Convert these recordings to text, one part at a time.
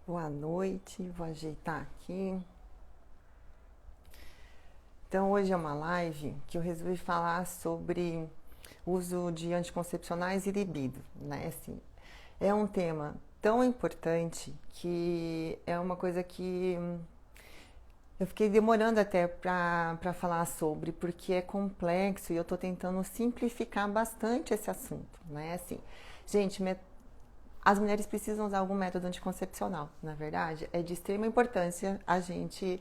Boa noite, vou ajeitar aqui. Então, hoje é uma live que eu resolvi falar sobre uso de anticoncepcionais e libido, né? Assim, é um tema tão importante que é uma coisa que eu fiquei demorando até para falar sobre, porque é complexo e eu estou tentando simplificar bastante esse assunto, né? Assim, gente, as mulheres precisam usar algum método anticoncepcional, na verdade. É de extrema importância a gente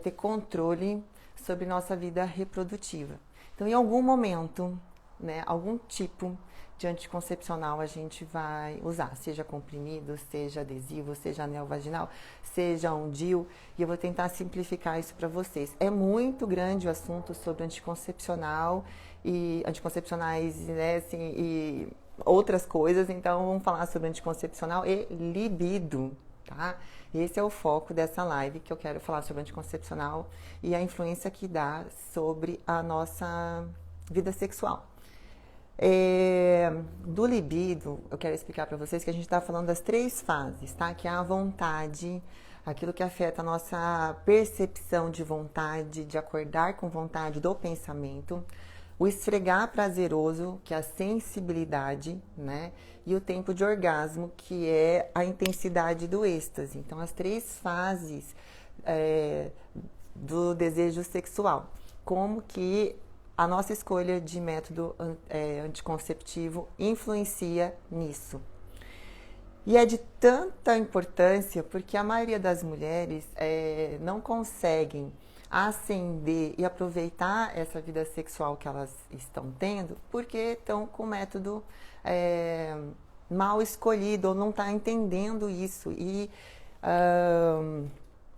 ter controle sobre nossa vida reprodutiva. Então, em algum momento, né, algum tipo de anticoncepcional a gente vai usar, seja comprimido, seja adesivo, seja anel vaginal, seja um DIU, e eu vou tentar simplificar isso para vocês. É muito grande o assunto sobre anticoncepcional e anticoncepcionais, né, assim, e outras coisas, então vamos falar sobre anticoncepcional e libido, tá? Esse é o foco dessa live que eu quero falar sobre anticoncepcional e a influência que dá sobre a nossa vida sexual. Do libido, eu quero explicar para vocês que a gente está falando das 3 fases, tá? Que é a vontade, aquilo que afeta a nossa percepção de vontade, de acordar com vontade do pensamento, o esfregar prazeroso, que é a sensibilidade, né? E o tempo de orgasmo, que é a intensidade do êxtase. Então, as 3 fases do desejo sexual. Como que a nossa escolha de método anticonceptivo influencia nisso. E é de tanta importância porque a maioria das mulheres não conseguem ascender e aproveitar essa vida sexual que elas estão tendo porque estão com o método mal escolhido ou não está entendendo isso. E,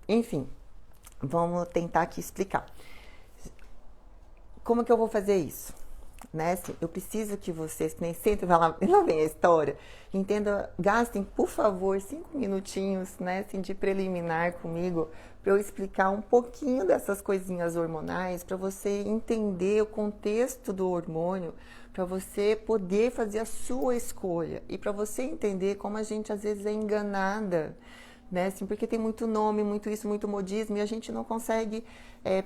enfim, vamos tentar aqui explicar. Como que eu vou fazer isso? Né? Assim, eu preciso que vocês, nem sempre vai lá, não vem a história, entenda, gastem, por favor, 5 minutinhos, né, assim, de preliminar comigo, para eu explicar um pouquinho dessas coisinhas hormonais, para você entender o contexto do hormônio, para você poder fazer a sua escolha e para você entender como a gente às vezes é enganada, né? Assim, porque tem muito nome, muito isso, muito modismo e a gente não consegue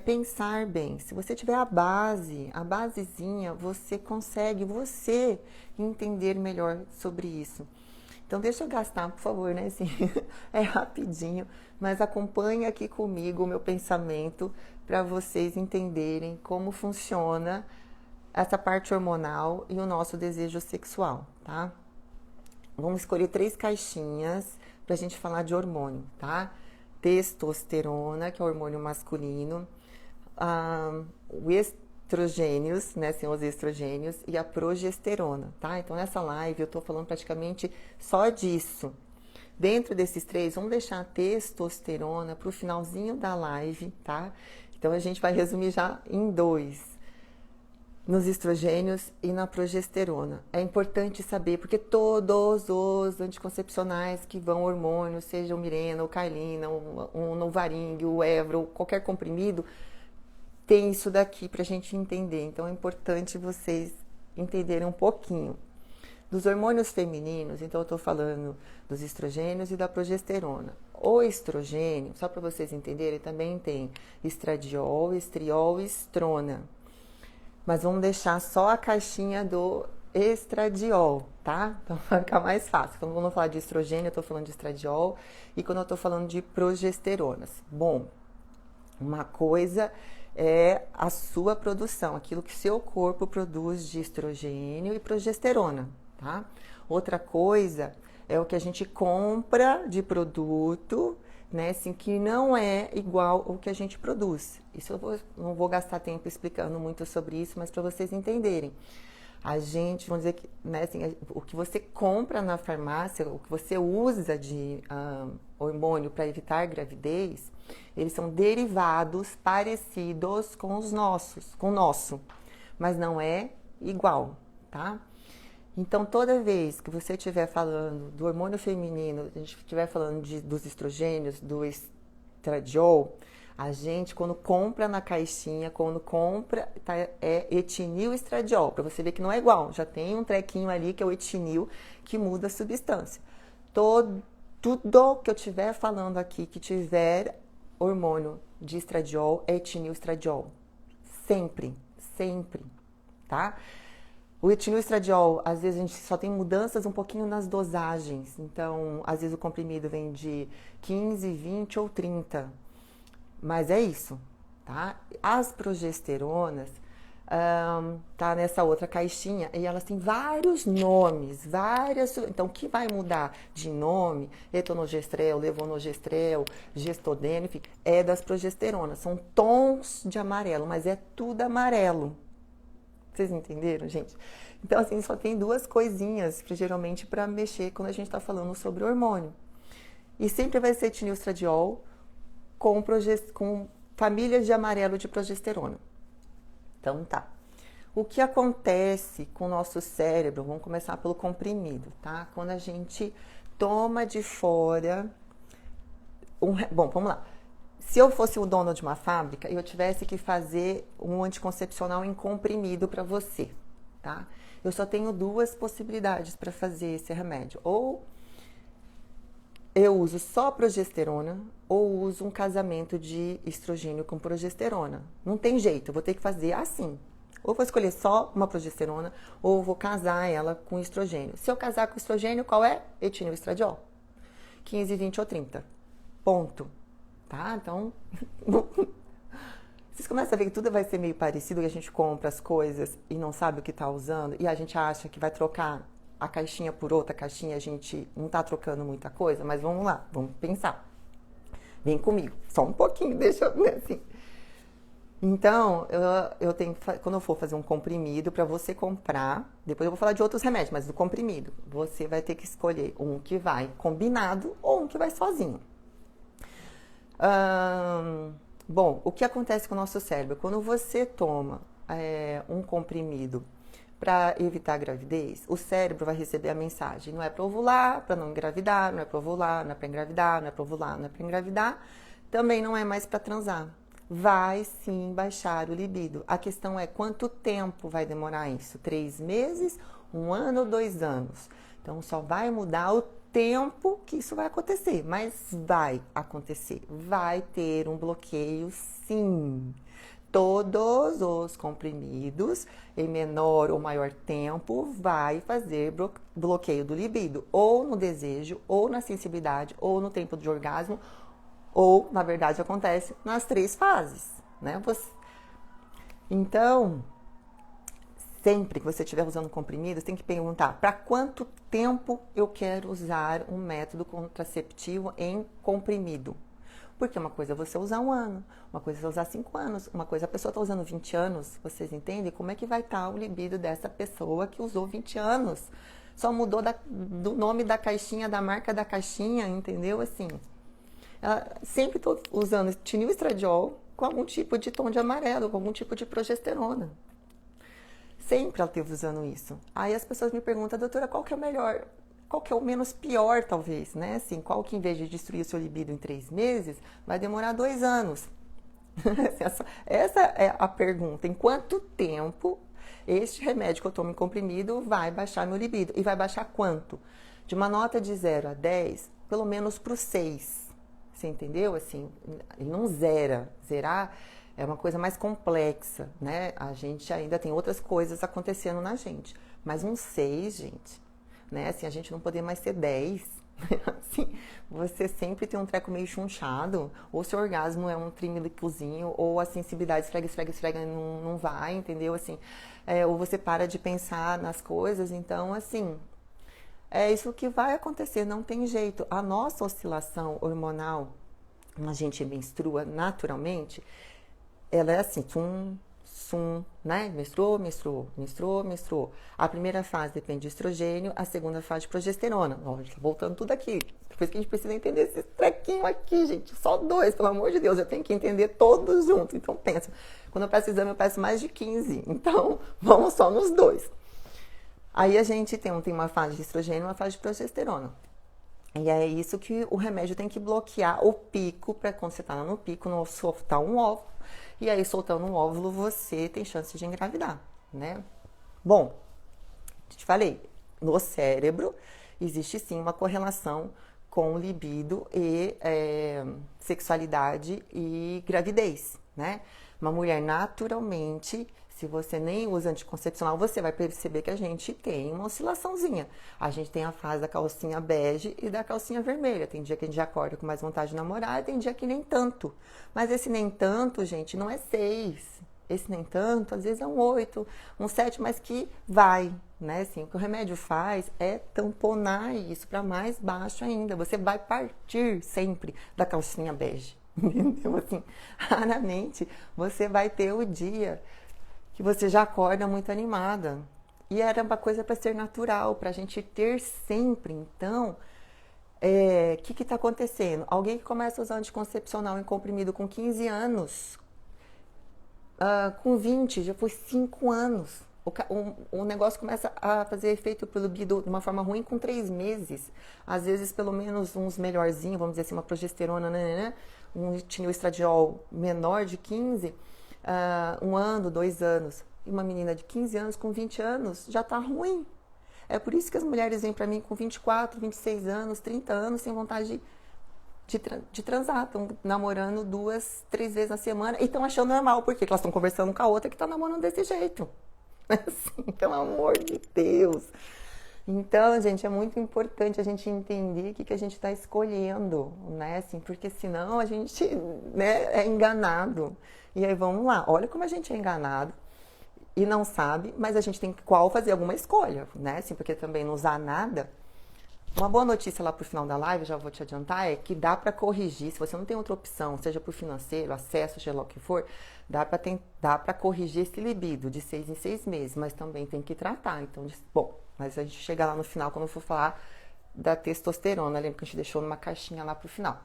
pensar bem. Se você tiver a basezinha, você consegue entender melhor sobre isso. Então deixa eu gastar, por favor, né? Assim, é rapidinho, mas acompanhe aqui comigo o meu pensamento para vocês entenderem como funciona essa parte hormonal e o nosso desejo sexual, tá? Vamos escolher 3 caixinhas para a gente falar de hormônio, tá? Testosterona, que é o hormônio masculino, o estrogênios, né? São os estrogênios, e a progesterona, tá? Então nessa live eu tô falando praticamente só disso. Dentro desses 3, vamos deixar a testosterona para o finalzinho da live, tá? Então a gente vai resumir já em 2 nos estrogênios e na progesterona. É importante saber, porque todos os anticoncepcionais que vão hormônio, seja o Mirena, o Cailina, o Novaring, o Evro, qualquer comprimido, tem isso daqui pra gente entender. Então é importante vocês entenderem um pouquinho. Dos hormônios femininos, então eu tô falando dos estrogênios e da progesterona. O estrogênio, só para vocês entenderem, também tem estradiol, estriol e estrona. Mas vamos deixar só a caixinha do estradiol, tá? Então vai ficar mais fácil. Quando eu vou falar de estrogênio, eu tô falando de estradiol. E quando eu tô falando de progesteronas. Bom, uma coisa é a sua produção, aquilo que seu corpo produz de estrogênio e progesterona, tá? Outra coisa é o que a gente compra de produto, né, assim, que não é igual ao que a gente produz. Isso não vou gastar tempo explicando muito sobre isso, mas para vocês entenderem. A gente, vamos dizer que, né, assim, o que você compra na farmácia, o que você usa de hormônio para evitar gravidez, eles são derivados parecidos com os nossos, com o nosso, mas não é igual, tá? Então, toda vez que você estiver falando do hormônio feminino, a gente estiver falando dos estrogênios, do estradiol, a gente, quando compra na caixinha, quando compra, tá, é etinil estradiol, para você ver que não é igual. Já tem um trequinho ali que é o etinil, que muda a substância. Tudo que eu estiver falando aqui que tiver hormônio de estradiol é etilneestradiol. Sempre, sempre, tá? O etilneestradiol, às vezes a gente só tem mudanças um pouquinho nas dosagens. Então, às vezes o comprimido vem de 15, 20 ou 30. Mas é isso, tá? As progesteronas, tá nessa outra caixinha e elas têm vários nomes, várias. Então, o que vai mudar de nome, etonogestrel, levonorgestrel, gestodeno, enfim, é das progesteronas. São tons de amarelo, mas é tudo amarelo. Vocês entenderam, gente? Então, assim, só tem duas coisinhas, geralmente, para mexer quando a gente está falando sobre hormônio. E sempre vai ser etilneestradiol com famílias de amarelo de progesterona. Então, tá. O que acontece com o nosso cérebro? Vamos começar pelo comprimido, tá? Quando a gente toma de fora... Bom, vamos lá. Se eu fosse o dono de uma fábrica e eu tivesse que fazer um anticoncepcional em comprimido para você, tá? Eu só tenho duas possibilidades para fazer esse remédio. Ou eu uso só progesterona ou uso um casamento de estrogênio com progesterona. Não tem jeito, eu vou ter que fazer assim. Ou vou escolher só uma progesterona ou vou casar ela com estrogênio. Se eu casar com estrogênio, qual é? Etilneestradiol. 15, 20 ou 30. Ponto. Tá? Então, vocês começam a ver que tudo vai ser meio parecido, que a gente compra as coisas e não sabe o que está usando, e a gente acha que vai trocar a caixinha por outra caixinha, a gente não está trocando muita coisa, mas vamos lá, vamos pensar. Vem comigo, só um pouquinho, deixa eu ver assim. Então, eu tenho, quando eu for fazer um comprimido, para você comprar, depois eu vou falar de outros remédios, mas do comprimido, você vai ter que escolher um que vai combinado ou um que vai sozinho. Bom, o que acontece com o nosso cérebro? Quando você toma um comprimido para evitar a gravidez, o cérebro vai receber a mensagem: não é para ovular, para não engravidar, não é para ovular, não é para engravidar, não é para ovular, não é para engravidar, também não é mais para transar. Vai sim baixar o libido. A questão é quanto tempo vai demorar isso? 3 meses, 1 ano ou 2 anos? Então só vai mudar o tempo que isso vai acontecer, mas vai acontecer, vai ter um bloqueio sim. Todos os comprimidos em menor ou maior tempo vai fazer bloqueio do libido, ou no desejo, ou na sensibilidade, ou no tempo de orgasmo, ou na verdade acontece nas 3 fases, né? Então, sempre que você estiver usando comprimidos, tem que perguntar para quanto tempo eu quero usar um método contraceptivo em comprimido. Porque uma coisa é você usar 1 ano, uma coisa é você usar 5 anos, uma coisa a pessoa está usando 20 anos. Vocês entendem como é que vai estar o libido dessa pessoa que usou 20 anos? Só mudou do nome da caixinha, da marca da caixinha, entendeu? Assim, sempre estou usando etilneestradiol com algum tipo de tom de amarelo, com algum tipo de progesterona. Sempre ela esteve usando isso. Aí as pessoas me perguntam: doutora, qual que é o melhor? Qual que é o menos pior, talvez, né? Assim, qual que, em vez de destruir o seu libido em 3 meses, vai demorar 2 anos? Essa é a pergunta. Em quanto tempo este remédio que eu tomo em comprimido vai baixar meu libido? E vai baixar quanto? De uma nota de 0 a 10, pelo menos para o 6. Você entendeu? Assim, ele não zera. Zerar é uma coisa mais complexa, né? A gente ainda tem outras coisas acontecendo na gente. Mas um 6, gente, né? Assim, a gente não poder mais ser 10. Assim, você sempre tem um treco meio chunchado, ou seu orgasmo é um trimelicozinho, ou a sensibilidade esfrega, não vai, entendeu? Assim, ou você para de pensar nas coisas. Então, assim, é isso que vai acontecer, não tem jeito. A nossa oscilação hormonal, quando a gente menstrua naturalmente, ela é assim, né? Menstruou. A primeira fase depende de estrogênio, a segunda fase de progesterona. Ó, voltando tudo aqui. Depois que a gente precisa entender esse trequinho aqui, gente. Só 2, pelo amor de Deus. Eu tenho que entender todos juntos. Então, pensa. Quando eu peço exame, eu peço mais de 15. Então, vamos só nos 2. Aí a gente tem uma fase de estrogênio e uma fase de progesterona. E é isso que o remédio tem que bloquear o pico, para quando você está no pico, não soltar um óvulo. E aí, soltando um óvulo, você tem chance de engravidar, né? Bom, te falei, no cérebro existe sim uma correlação com libido e sexualidade e gravidez, né? Uma mulher naturalmente, se você nem usa anticoncepcional, você vai perceber que a gente tem uma oscilaçãozinha. A gente tem a fase da calcinha bege e da calcinha vermelha. Tem dia que a gente acorda com mais vontade de namorar e tem dia que nem tanto. Mas esse nem tanto, gente, não é 6. Esse nem tanto, às vezes é um 8, um 7, mas que vai, né? Assim, o que o remédio faz é tamponar isso para mais baixo ainda. Você vai partir sempre da calcinha bege. Entendeu? Assim, raramente você vai ter o dia que você já acorda muito animada. E era uma coisa para ser natural, para a gente ter sempre. Então, o que está acontecendo? Alguém que começa a usar anticoncepcional em comprimido com 15 anos, com 20, já foi 5 anos. O negócio começa a fazer efeito pelo libido de uma forma ruim com 3 meses. Às vezes, pelo menos uns melhorzinhos, vamos dizer assim, uma progesterona, né? Um estradiol menor de 15, 1 ano, 2 anos. E uma menina de 15 anos com 20 anos já tá ruim. É por isso que as mulheres vêm para mim com 24, 26 anos, 30 anos, sem vontade de transar. Estão namorando 2, 3 vezes na semana e estão achando normal, porque elas estão conversando com a outra que tá namorando desse jeito. Assim, pelo amor de Deus. Então, gente, é muito importante a gente entender o que a gente está escolhendo, né? Assim, porque senão a gente, né, é enganado. E aí vamos lá, olha como a gente é enganado e não sabe, mas a gente tem que fazer alguma escolha, né? Assim, porque também não usar nada. Uma boa notícia lá pro final da live, já vou te adiantar, é que dá para corrigir, se você não tem outra opção, seja por financeiro, acesso, seja lá o que for, dá para corrigir esse libido de 6 em 6 meses, mas também tem que tratar. Então, bom, mas a gente chega lá no final quando eu for falar da testosterona, lembra que a gente deixou numa caixinha lá pro final.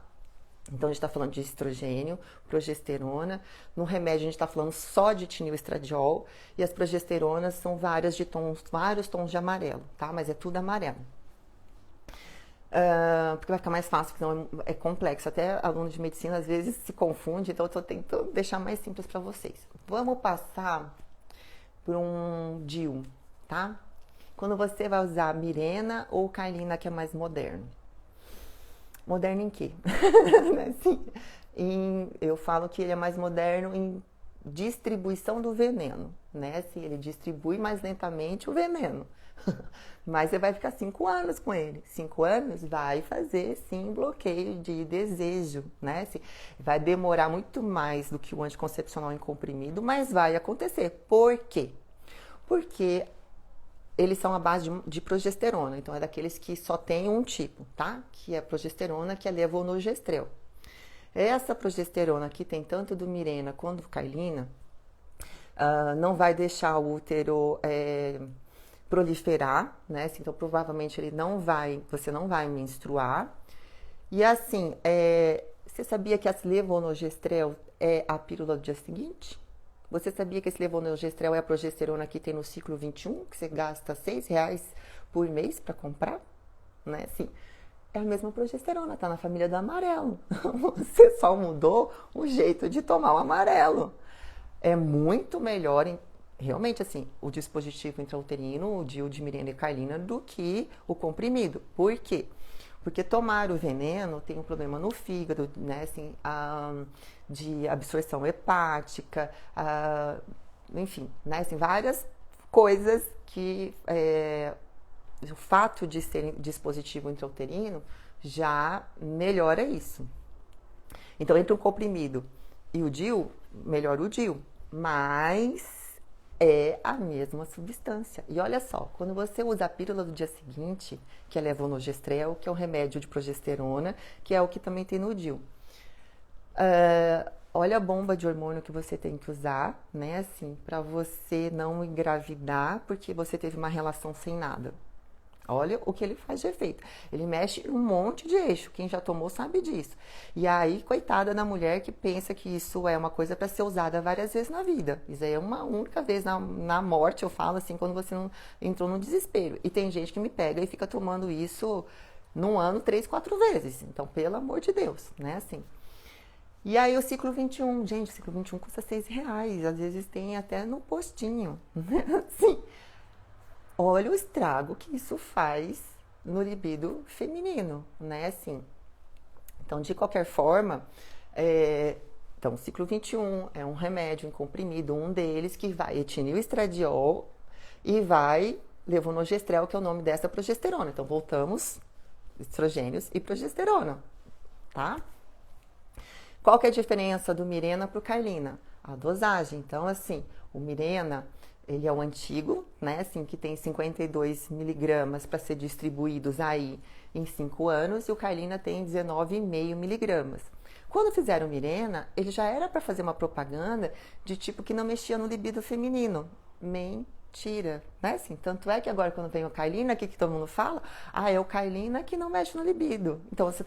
Então, a gente está falando de estrogênio, progesterona. No remédio, a gente está falando só de etinil estradiol. E as progesteronas são vários tons de amarelo, tá? Mas é tudo amarelo. Porque vai ficar mais fácil, porque não é complexo. Até aluno de medicina às vezes se confunde, então eu estou tentando deixar mais simples para vocês. Vamos passar por um DIU, tá? Quando você vai usar Mirena ou Carlina, que é mais moderno. Moderno em quê? Assim, eu falo que ele é mais moderno em distribuição do veneno, né? Assim, ele distribui mais lentamente o veneno. Mas você vai ficar 5 anos com ele. 5 anos vai fazer, sim, bloqueio de desejo, né? Assim, vai demorar muito mais do que o anticoncepcional em comprimido, mas vai acontecer. Por quê? Porque eles são à base de progesterona. Então, é daqueles que só tem um tipo, tá? Que é a progesterona, que é levonorgestrel. Essa progesterona que tem tanto do Mirena quanto do Carlina, não vai deixar o útero proliferar, né? Então, provavelmente você não vai menstruar. E assim, você sabia que a levonorgestrel é a pílula do dia seguinte? Você sabia que esse levonorgestrel é a progesterona que tem no ciclo 21, que você gasta R$6 por mês para comprar? Né? Assim, é a mesma progesterona, tá na família do amarelo. Você só mudou o jeito de tomar o amarelo. É muito melhor, realmente, assim, o dispositivo intrauterino, o DIU de Mirena e Carlina, do que o comprimido. Por quê? Porque tomar o veneno tem um problema no fígado, né, assim, de absorção hepática, enfim, né, assim, várias coisas que o fato de ser dispositivo intrauterino já melhora isso. Então, entre o comprimido e o DIU, melhora o DIU, mas é a mesma substância. E olha só, quando você usa a pílula do dia seguinte, que é levonorgestrel, que é um remédio de progesterona, que é o que também tem no DIU. Olha a bomba de hormônio que você tem que usar, né, assim, para você não engravidar porque você teve uma relação sem nada. Olha o que ele faz de efeito. Ele mexe um monte de eixo. Quem já tomou sabe disso. E aí, coitada da mulher que pensa que isso é uma coisa para ser usada várias vezes na vida. Isso aí é uma única vez na morte, eu falo assim, quando você não entrou no desespero. E tem gente que me pega e fica tomando isso num ano 3, 4 vezes. Então, pelo amor de Deus, né? Assim. E aí, o ciclo 21. Gente, o ciclo 21 custa R$6. Às vezes tem até no postinho. Né? Assim. Olha o estrago que isso faz no libido feminino, né? Assim, então, de qualquer forma, então, o ciclo 21 é um remédio em comprimido, um deles que vai etinil estradiol e vai levonorgestrel, que é o nome dessa progesterona. Então, voltamos, estrogênios e progesterona, tá? Qual que é a diferença do Mirena para o Carlina? A dosagem. Então, assim, o Mirena, ele é o antigo, né? Assim, que tem 52 miligramas para ser distribuídos aí em 5 anos, e o Carlina tem 19,5 miligramas. Quando fizeram o Mirena, ele já era para fazer uma propaganda de tipo que não mexia no libido feminino. Mentira, né? Assim, tanto é que agora quando vem o Carlina, o que todo mundo fala? Ah, é o Carlina que não mexe no libido. Então você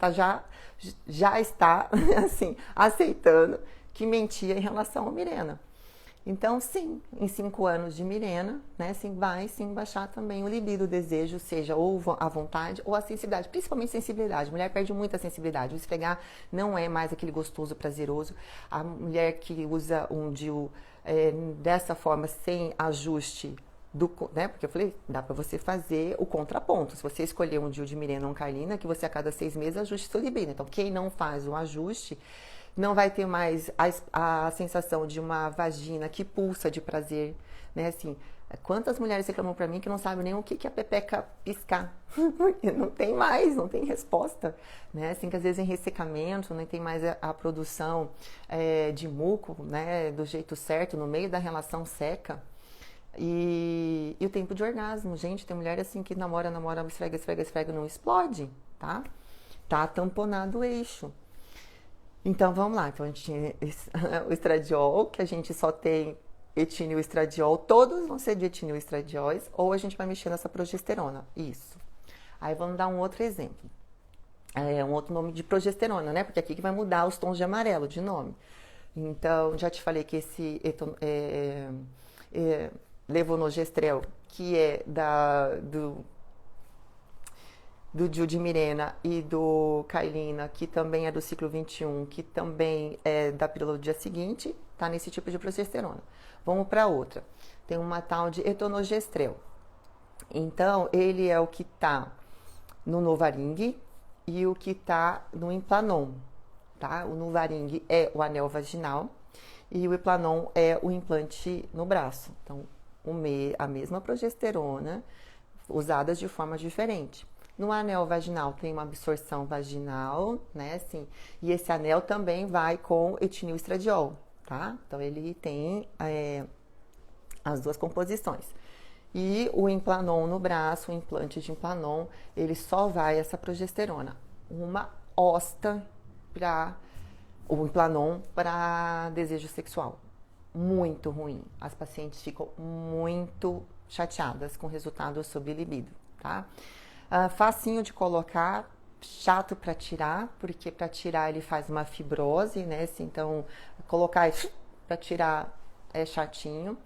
já está assim, aceitando que mentia em relação ao Mirena. Então, sim, em 5 anos de Mirena, né, sim, vai sim baixar também o libido, o desejo, seja ou a vontade ou a sensibilidade, principalmente sensibilidade. A mulher perde muita sensibilidade. O esfregar não é mais aquele gostoso, prazeroso. A mulher que usa um DIU dessa forma, sem ajuste, né, porque eu falei, dá pra você fazer o contraponto. Se você escolher um DIU de Mirena ou um Carlina, que você a cada 6 meses ajuste seu libido. Então, quem não faz o ajuste não vai ter mais a sensação de uma vagina que pulsa de prazer, né? Assim, quantas mulheres reclamam pra mim que não sabem nem o que é a pepeca piscar, porque não tem mais, não tem resposta, né? Assim, que às vezes em ressecamento não tem mais a produção de muco, né? Do jeito certo, no meio da relação seca. E o tempo de orgasmo, gente, tem mulher assim que namora, esfrega, não explode, tá? Tá tamponado o eixo. Então, vamos lá. Então, a gente tinha o estradiol, que a gente só tem etinil estradiol. Todos vão ser de etinil estradióis, ou a gente vai mexer nessa progesterona. Isso. Aí, vamos dar um outro exemplo. Um outro nome de progesterona, né? Porque aqui que vai mudar os tons de amarelo de nome. Então, já te falei que esse levonorgestrel, que é do DIU de Mirena e do Carlina, que também é do ciclo 21, que também é da pílula do dia seguinte, tá nesse tipo de progesterona. Vamos para outra. Tem uma tal de etonogestrel. Então, ele é o que tá no Novaring e o que tá no Implanon, tá? O Novaring é o anel vaginal e o Implanon é o implante no braço. Então, a mesma progesterona, usadas de forma diferente. No anel vaginal tem uma absorção vaginal, né, assim, e esse anel também vai com etinil estradiol, tá? Então, ele tem as duas composições. E o Implanon no braço, o implante de Implanon, ele só vai essa progesterona. Uma hosta para o Implanon para desejo sexual. Muito ruim. As pacientes ficam muito chateadas com o resultado sobre libido, tá? Facinho de colocar, chato para tirar, porque para tirar ele faz uma fibrose, né? Então, colocar para tirar é chatinho.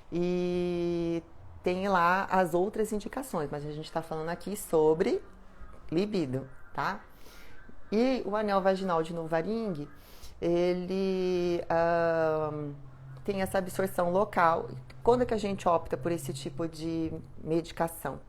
E tem lá as outras indicações, mas a gente está falando aqui sobre libido, tá? E o anel vaginal de Novaring, ele tem essa absorção local. Quando é que a gente opta por esse tipo de medicação?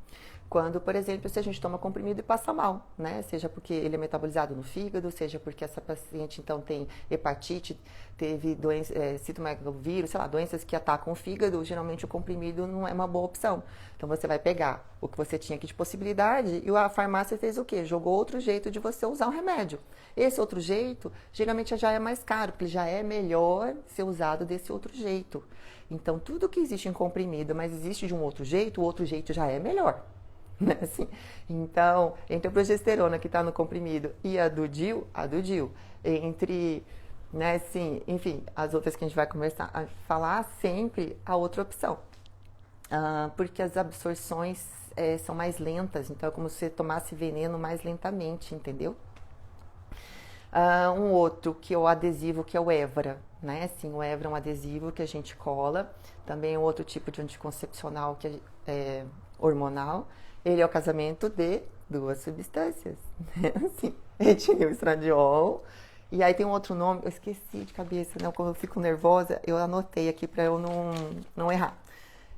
Quando, por exemplo, se a gente toma comprimido e passa mal, né? Seja porque ele é metabolizado no fígado, seja porque essa paciente, então, tem hepatite, teve doença, citomegalovírus, sei lá, doenças que atacam o fígado, geralmente o comprimido não é uma boa opção. Então, você vai pegar o que você tinha aqui de possibilidade e a farmácia fez o quê? Jogou outro jeito de você usar o remédio. Esse outro jeito, geralmente, já é mais caro, porque já é melhor ser usado desse outro jeito. Então, tudo que existe em comprimido, mas existe de um outro jeito, o outro jeito já é melhor. Né? Assim, então, entre a progesterona que está no comprimido e a do DIU, entre, né, assim, enfim, as outras que a gente vai começar a falar, sempre a outra opção. Porque as absorções são mais lentas, então é como se você tomasse veneno mais lentamente, entendeu? Um outro que é o adesivo, que é o Evra, né? Assim, o Evra é um adesivo que a gente cola, também é um outro tipo de anticoncepcional que é hormonal. Ele é o casamento de duas substâncias, né? Assim, etinil estradiol. E aí tem um outro nome, eu esqueci de cabeça, né? Quando eu fico nervosa, eu anotei aqui para eu não errar.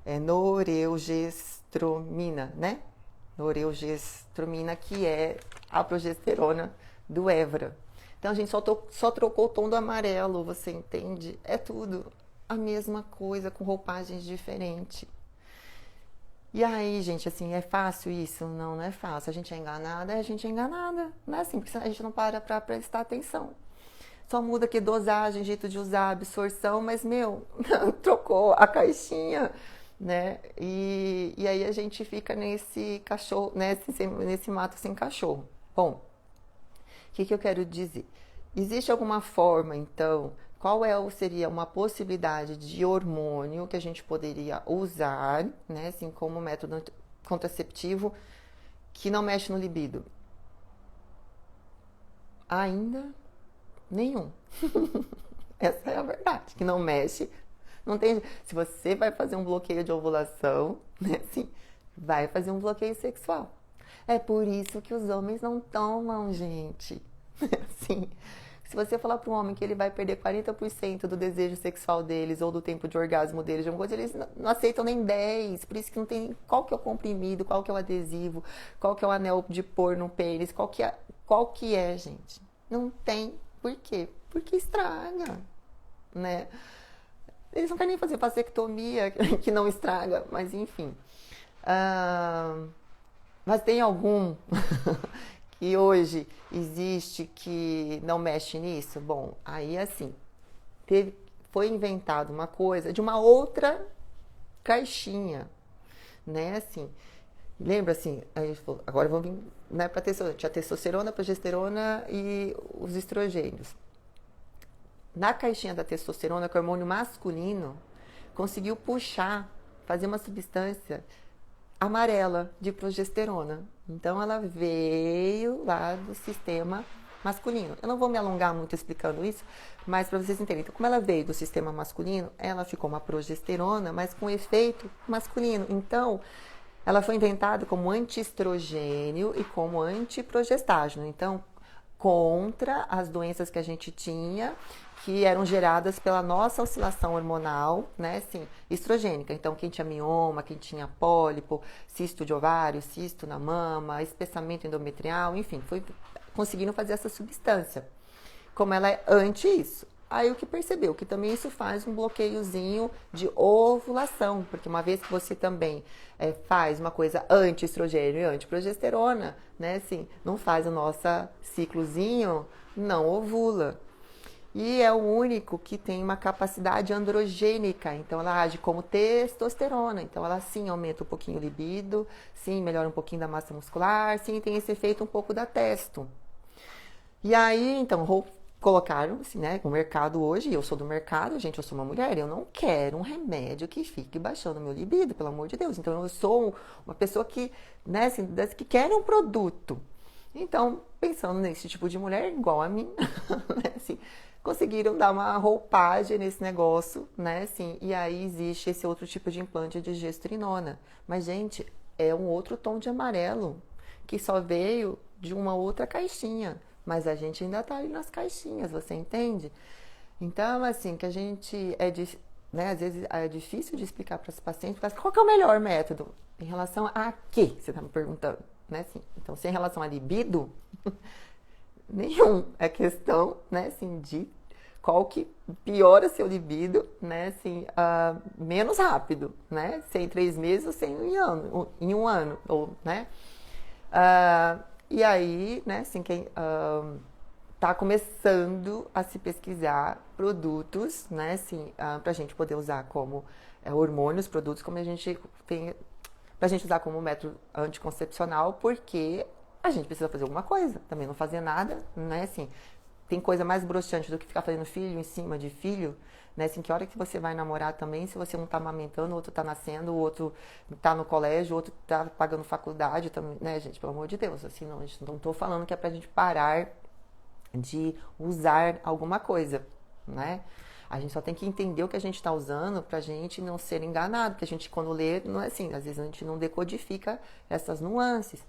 É norelgestromina, né? noreugestromina, que é a progesterona do Evra. Então a gente só trocou o tom do amarelo, você entende? É tudo a mesma coisa, com roupagens diferentes. E aí, gente, assim, é fácil isso? Não, não é fácil. A gente é enganada? A gente é enganada. Não é assim, porque a gente não para pra prestar atenção. Só muda aqui dosagem, jeito de usar, absorção, mas, meu, trocou a caixinha, né? E aí a gente fica nesse cachorro, nesse mato sem cachorro. Bom, o que eu quero dizer? Existe alguma forma, então, seria uma possibilidade de hormônio que a gente poderia usar, né, assim, como método contraceptivo que não mexe no libido? Ainda nenhum. Essa é a verdade, que não mexe. Não tem. Se você vai fazer um bloqueio de ovulação, né, assim, vai fazer um bloqueio sexual. É por isso que os homens não tomam, gente. Assim, se você falar para um homem que ele vai perder 40% do desejo sexual deles ou do tempo de orgasmo deles, de alguma coisa, eles não aceitam nem 10%. Por isso que não tem qual que é o comprimido, qual que é o adesivo, qual que é o anel de pôr no pênis, qual que é, gente. Não tem. Por quê? Porque estraga, né? Eles não querem nem fazer vasectomia, que não estraga, mas enfim. Mas tem algum que hoje existe que não mexe nisso? Bom, aí assim, foi inventado uma coisa de uma outra caixinha, né? Assim, lembra assim, a gente falou, agora vamos vir, né, para testosterona. Tinha testosterona, progesterona e os estrogênios. Na caixinha da testosterona, que é o hormônio masculino, conseguiu puxar, fazer uma substância amarela de progesterona. Então ela veio lá do sistema masculino. Eu não vou me alongar muito explicando isso, mas para vocês entenderem. Então, como ela veio do sistema masculino, ela ficou uma progesterona, mas com efeito masculino. Então, ela foi inventada como antiestrogênio e como antiprogestágeno. Então, contra as doenças que a gente tinha, que eram geradas pela nossa oscilação hormonal, né, assim, estrogênica. Então, quem tinha mioma, quem tinha pólipo, cisto de ovário, cisto na mama, espessamento endometrial, enfim, foi conseguindo fazer essa substância. Como ela é anti isso. Aí o que percebeu? Que também isso faz um bloqueiozinho de ovulação, porque uma vez que você também faz uma coisa anti-estrogênio e anti-progesterona, né, assim, não faz o nosso ciclozinho, não ovula. E é o único que tem uma capacidade androgênica, então ela age como testosterona, então ela sim aumenta um pouquinho o libido, sim melhora um pouquinho da massa muscular, sim tem esse efeito um pouco da testo. E aí, então, colocaram, assim, né, o mercado hoje, eu sou do mercado, gente, eu sou uma mulher, eu não quero um remédio que fique baixando meu libido, pelo amor de Deus. Então, eu sou uma pessoa que, né, assim, das que quer um produto. Então, pensando nesse tipo de mulher, igual a mim, né, assim, conseguiram dar uma roupagem nesse negócio, né, assim, e aí existe esse outro tipo de implante de gestrinona. Mas, gente, é um outro tom de amarelo, que só veio de uma outra caixinha. Mas a gente ainda tá ali nas caixinhas, você entende? Então, assim, que a gente né, às vezes é difícil de explicar para os pacientes, mas qual que é o melhor método? Em relação a quê? Você tá me perguntando, né? Assim, então, se é em relação a libido, nenhum. É questão, né, assim, de qual que piora seu libido, né, assim, menos rápido, né? Se em 3 meses ou se em um ano, ou, né? E aí, né, assim, quem tá começando a se pesquisar produtos, né, assim, pra gente poder usar como hormônios, produtos, como a gente tem, pra gente usar como método anticoncepcional, porque a gente precisa fazer alguma coisa, também não fazer nada, né, assim, tem coisa mais broxante do que ficar fazendo filho em cima de filho, né, assim, que hora que você vai namorar também, se você não tá amamentando, o outro tá nascendo, o outro tá no colégio, o outro tá pagando faculdade também, né, gente, pelo amor de Deus, assim, não tô falando que é pra gente parar de usar alguma coisa, né, a gente só tem que entender o que a gente tá usando pra gente não ser enganado, porque a gente quando lê, não é assim, às vezes a gente não decodifica essas nuances.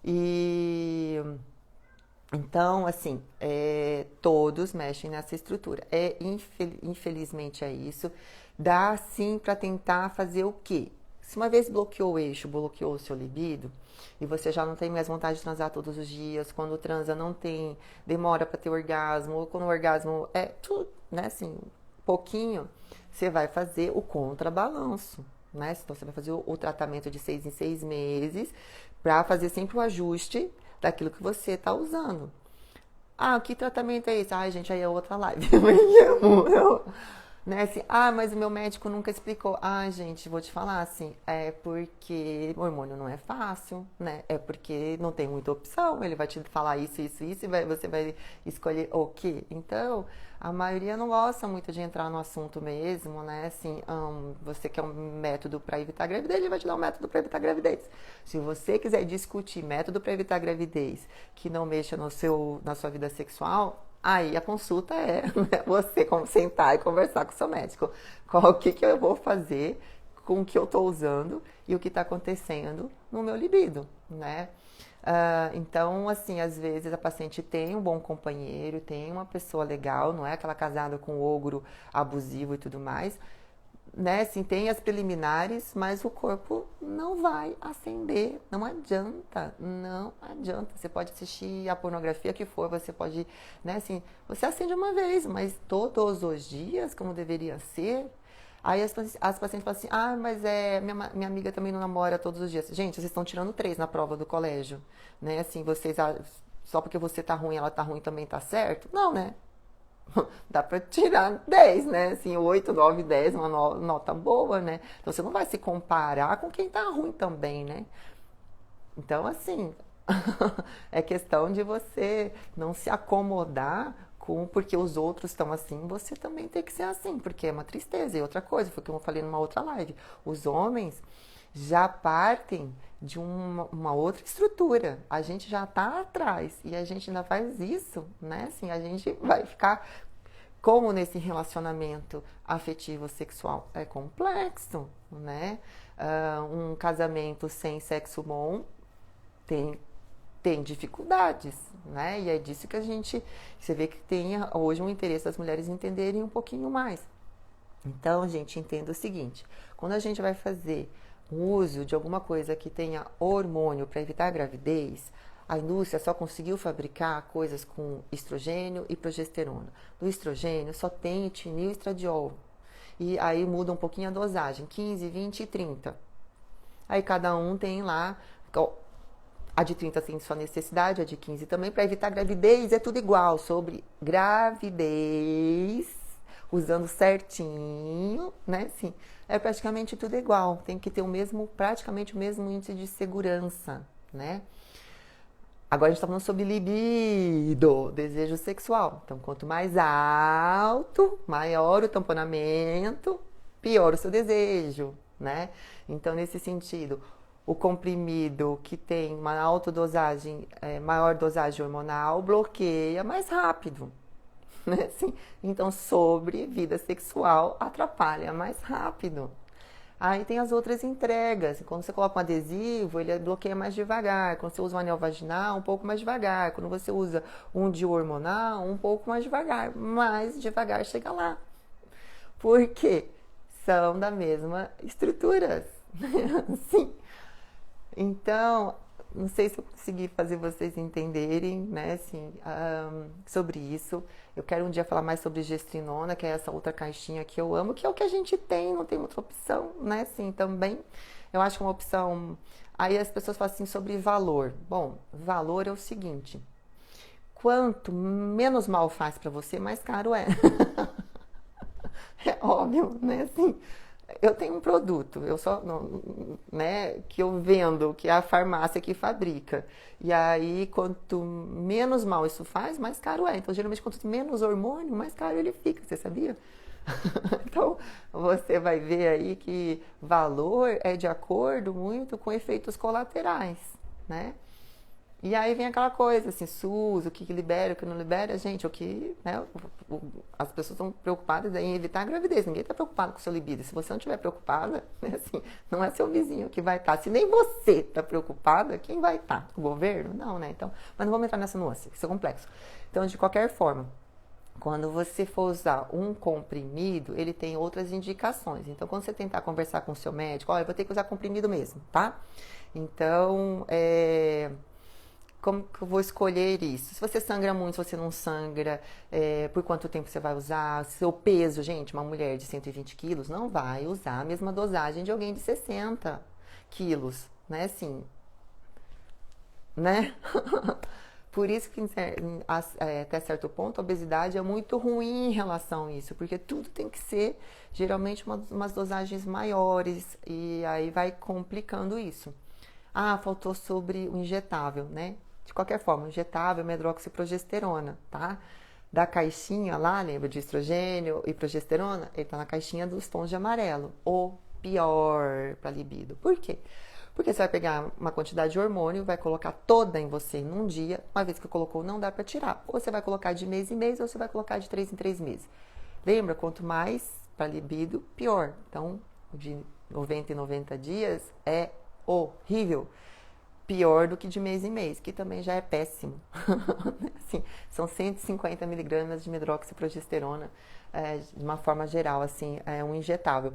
E então, assim, todos mexem nessa estrutura. Infelizmente é isso. Dá sim para tentar fazer o quê? Se uma vez bloqueou o eixo, bloqueou o seu libido, e você já não tem mais vontade de transar todos os dias, quando transa não tem, demora para ter orgasmo, ou quando o orgasmo é tudo, né, assim, pouquinho, você vai fazer o contrabalanço, né? Então você vai fazer o tratamento de 6 em 6 meses, para fazer sempre o ajuste daquilo que você está usando. Ah, que tratamento é esse? Ai, gente, aí é outra live. Né, assim, mas o meu médico nunca explicou. Ah, gente, vou te falar assim, é porque o hormônio não é fácil, né? É porque não tem muita opção, ele vai te falar isso, isso, isso, e você vai escolher o quê? Então, a maioria não gosta muito de entrar no assunto mesmo, né? Assim, você quer um método para evitar gravidez, ele vai te dar um método para evitar gravidez. Se você quiser discutir método para evitar gravidez que não mexa na sua vida sexual, aí a consulta é você sentar e conversar com o seu médico. O que eu vou fazer com o que eu estou usando e o que está acontecendo no meu libido, né? Então, assim, às vezes a paciente tem um bom companheiro, tem uma pessoa legal, não é aquela casada com um ogro abusivo e tudo mais, né? Assim, tem as preliminares, mas o corpo não vai acender, não adianta, não adianta. Você pode assistir a pornografia que for, você pode, né, assim, você acende uma vez, mas todos os dias, como deveria ser. Aí as pacientes falam assim, mas minha amiga também não namora todos os dias. Gente, vocês estão tirando 3 na prova do colégio, né? Assim, só porque você tá ruim, ela tá ruim, também tá certo? Não, né? Dá pra tirar 10, né? Assim, 8, 9, 10, uma nota boa, né? Então você não vai se comparar com quem tá ruim também, né? Então, assim, é questão de você não se acomodar porque os outros estão assim, você também tem que ser assim, porque é uma tristeza. E outra coisa, foi o que eu falei numa outra live, os homens já partem de uma outra estrutura, a gente já tá atrás e a gente ainda faz isso, né? Assim, a gente vai ficar como nesse relacionamento afetivo sexual é complexo, né? Um casamento sem sexo bom tem dificuldades, né? E é disso que você vê que tem hoje um interesse das mulheres entenderem um pouquinho mais. Então, gente, entenda o seguinte, quando a gente vai fazer o uso de alguma coisa que tenha hormônio para evitar a gravidez, a indústria só conseguiu fabricar coisas com estrogênio e progesterona. No estrogênio só tem etinil e estradiol. E aí muda um pouquinho a dosagem, 15, 20 e 30. Aí cada um tem lá, a de 30 tem sua necessidade, a de 15 também, para evitar gravidez, é tudo igual. Sobre gravidez, usando certinho, né? Sim, é praticamente tudo igual. Tem que ter praticamente o mesmo índice de segurança, né? Agora a gente está falando sobre libido, desejo sexual. Então, quanto mais alto, maior o tamponamento, pior o seu desejo, né? Então, nesse sentido, o comprimido que tem uma alta dosagem, maior dosagem hormonal, bloqueia mais rápido, né? Assim, então, sobre vida sexual, atrapalha mais rápido. Aí tem as outras entregas. Quando você coloca um adesivo, ele bloqueia mais devagar. Quando você usa um anel vaginal, um pouco mais devagar. Quando você usa um DIU hormonal, um pouco mais devagar. Mais devagar chega lá. Por quê? São da mesma estrutura. Sim. Então, não sei se eu consegui fazer vocês entenderem, né, assim, sobre isso. Eu quero um dia falar mais sobre gestrinona, que é essa outra caixinha que eu amo, que é o que a gente tem, não tem outra opção, né, assim, também. Eu acho que uma opção... Aí as pessoas falam assim sobre valor. Bom, valor é o seguinte, quanto menos mal faz pra você, mais caro é. É óbvio, né, assim... Eu tenho um produto, né, que eu vendo, que é a farmácia que fabrica. E aí, quanto menos mal isso faz, mais caro é. Então, geralmente, quanto menos hormônio, mais caro ele fica. Você sabia? Então, você vai ver aí que valor é de acordo muito com efeitos colaterais, né? E aí vem aquela coisa, assim, SUS, o que libera, o que não libera, gente, né, as pessoas estão preocupadas em evitar a gravidez, ninguém está preocupado com o seu libido. Se você não estiver preocupada, né, assim, não é seu vizinho que vai estar. Se nem você está preocupada, quem vai estar? O governo? Não, né? Então, mas não vamos entrar nessa nuance, isso é complexo. Então, de qualquer forma, Quando você for usar um comprimido, ele tem outras indicações. Então, quando você tentar conversar com o seu médico, olha, eu vou ter que usar comprimido mesmo, tá? Então, como que eu vou escolher isso? Se você sangra muito, se você não sangra, por quanto tempo você vai usar? Seu peso, gente, uma mulher de 120 quilos não vai usar a mesma dosagem de alguém de 60 quilos, né? Assim, né? Por isso que até certo ponto a obesidade é muito ruim em relação a isso, porque tudo tem que ser geralmente umas dosagens maiores e aí vai complicando isso. Ah, faltou sobre o injetável, né? De qualquer forma, o injetável é hidroxiprogesterona, tá? Da caixinha lá, lembra de estrogênio e progesterona? Ele tá na caixinha dos tons de amarelo. O pior para libido. Por quê? Porque você vai pegar uma quantidade de hormônio, vai colocar toda em você num dia, uma vez que colocou, não dá para tirar. Ou você vai colocar de mês em mês, ou você vai colocar de 3 em 3 meses. Lembra? Quanto mais para libido, pior. Então, de 90 em 90 dias é horrível. Pior do que de mês em mês, que também já é péssimo. Assim, são 150 miligramas de medroxiprogesterona, de uma forma geral, assim, é um injetável.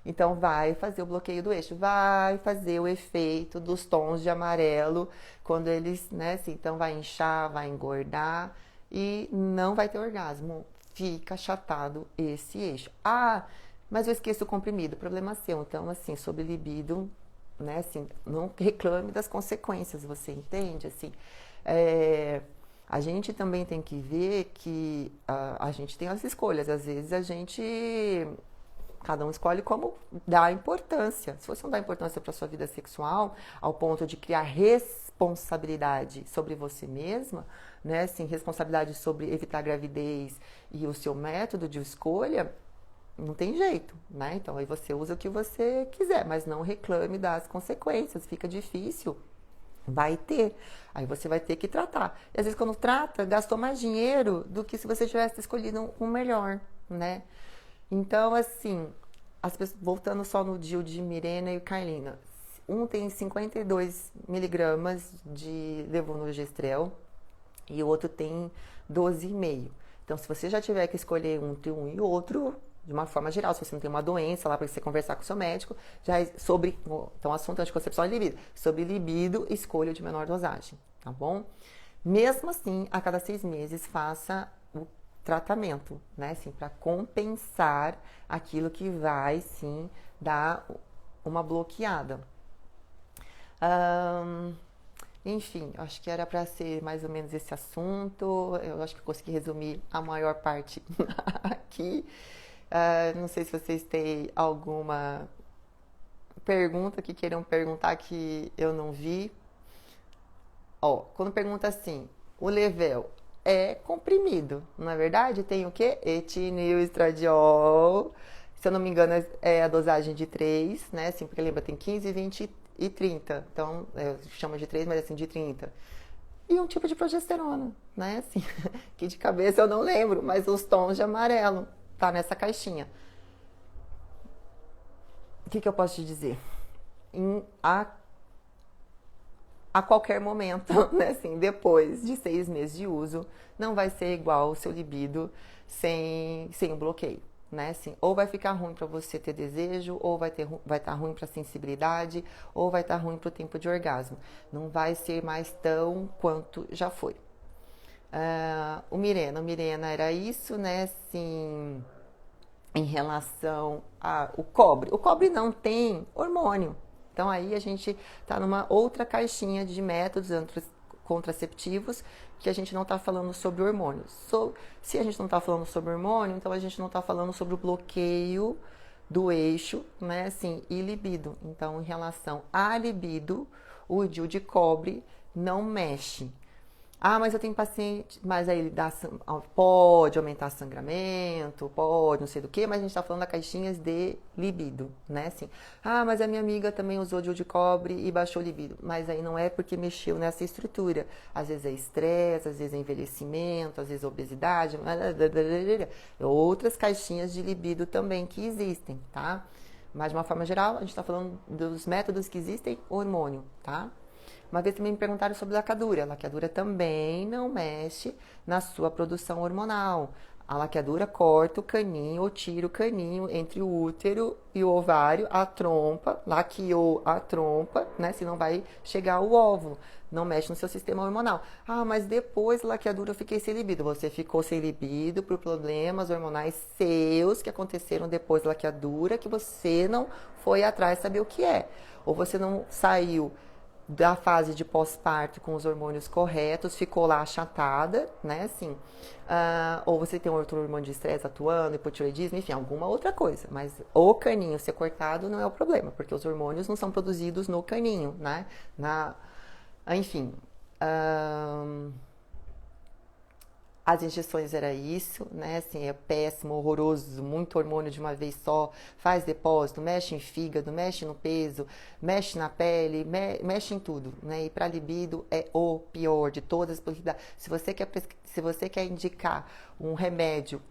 Então, vai fazer o bloqueio do eixo, vai fazer o efeito dos tons de amarelo, quando eles, né, assim, então vai inchar, vai engordar e não vai ter orgasmo. Fica achatado esse eixo. Ah, mas eu esqueço o comprimido, problema seu. Então, assim, sobre libido, né, assim, não reclame das consequências, você entende? Assim, a gente também tem que ver que a gente tem as escolhas. Às vezes cada um escolhe como dá importância. Se você não dá importância para sua vida sexual, ao ponto de criar responsabilidade sobre você mesma, né, assim, responsabilidade sobre evitar a gravidez e o seu método de escolha, não tem jeito, né? Então aí você usa o que você quiser, mas não reclame das consequências. Fica difícil, vai ter. Aí você vai ter que tratar. E às vezes quando trata, gastou mais dinheiro do que se você tivesse escolhido um melhor, né? Então, assim, as pessoas, voltando só no DIU de Mirena e Carlina, um tem 52 miligramas de levonorgestrel e o outro tem 12,5. Então, se você já tiver que escolher entre um e outro, de uma forma geral, se você não tem uma doença lá para você conversar com o seu médico, já é sobre, então, assunto anticoncepção e libido, sobre libido, escolha de menor dosagem, tá bom? Mesmo assim, a cada 6 meses, faça o tratamento, né, assim, para compensar aquilo que vai, sim, dar uma bloqueada. Enfim, acho que era para ser mais ou menos esse assunto. Eu acho que eu consegui resumir a maior parte aqui. Não sei se vocês têm alguma pergunta que queiram perguntar que eu não vi. Ó, quando pergunta assim, o Level é comprimido, não é verdade? Tem o quê? Etinil, estradiol. Se eu não me engano, é a dosagem de 3, né? Assim, porque lembra, tem 15, 20 e 30. Então, chama de 3, mas assim, de 30. E um tipo de progesterona, né? Assim, que de cabeça eu não lembro, mas os tons de amarelo tá nessa caixinha. O que eu posso te dizer? A qualquer momento, né? Assim, depois de 6 meses de uso, não vai ser igual o seu libido sem o bloqueio, né? Assim, ou vai ficar ruim para você ter desejo, ou vai estar ruim para sensibilidade, ou vai estar ruim para o tempo de orgasmo. Não vai ser mais tão quanto já foi. O Mirena era isso, né? Assim, em relação ao cobre. O cobre não tem hormônio. Então aí a gente está numa outra caixinha de métodos contraceptivos que a gente não está falando sobre hormônio. Se a gente não está falando sobre hormônio, então a gente não está falando sobre o bloqueio do eixo, né, assim, e libido. Então, em relação à libido, o DIU de cobre não mexe. Ah, mas eu tenho paciente, mas aí ele pode aumentar sangramento, pode não sei do que, mas a gente tá falando da caixinhas de libido, né, assim. Ah, mas a minha amiga também usou DIU de cobre e baixou o libido, mas aí não é porque mexeu nessa estrutura. Às vezes é estresse, às vezes é envelhecimento, às vezes é obesidade, outras caixinhas de libido também que existem, tá? Mas de uma forma geral, a gente tá falando dos métodos que existem, hormônio, tá? Uma vez também me perguntaram sobre laqueadura. A laqueadura também não mexe na sua produção hormonal. A laqueadura corta o caninho ou tira o caninho entre o útero e o ovário, a trompa, laqueou a trompa, né? Senão vai chegar ao óvulo. Não mexe no seu sistema hormonal. Ah, mas depois da laqueadura eu fiquei sem libido. Você ficou sem libido por problemas hormonais seus que aconteceram depois da laqueadura, que você não foi atrás saber o que é. Ou você não saiu da fase de pós-parto com os hormônios corretos, ficou lá achatada, né, assim, ou você tem um outro hormônio de estresse atuando, hipotireoidismo, enfim, alguma outra coisa, mas o caninho ser cortado não é o problema, porque os hormônios não são produzidos no caninho, né, enfim, as injeções era isso, né? Assim, é péssimo, horroroso, muito hormônio de uma vez só, faz depósito, mexe em fígado, mexe no peso, mexe na pele, mexe em tudo, né? E para libido é o pior de todas as possibilidades. Se você quer indicar um remédio,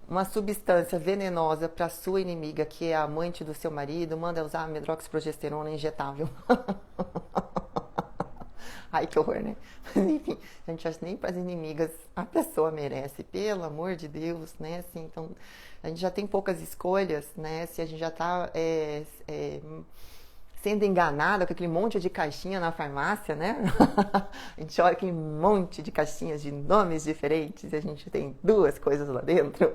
uma substância venenosa para sua inimiga, que é a amante do seu marido, manda usar medroxiprogesterona injetável. Ai, que horror, né? Mas, enfim, a gente acha que nem para as inimigas a pessoa merece, pelo amor de Deus, né? Assim, então, a gente já tem poucas escolhas, né? Se a gente já está sendo enganada com aquele monte de caixinha na farmácia, né? A gente olha aquele monte de caixinhas de nomes diferentes e a gente tem duas coisas lá dentro.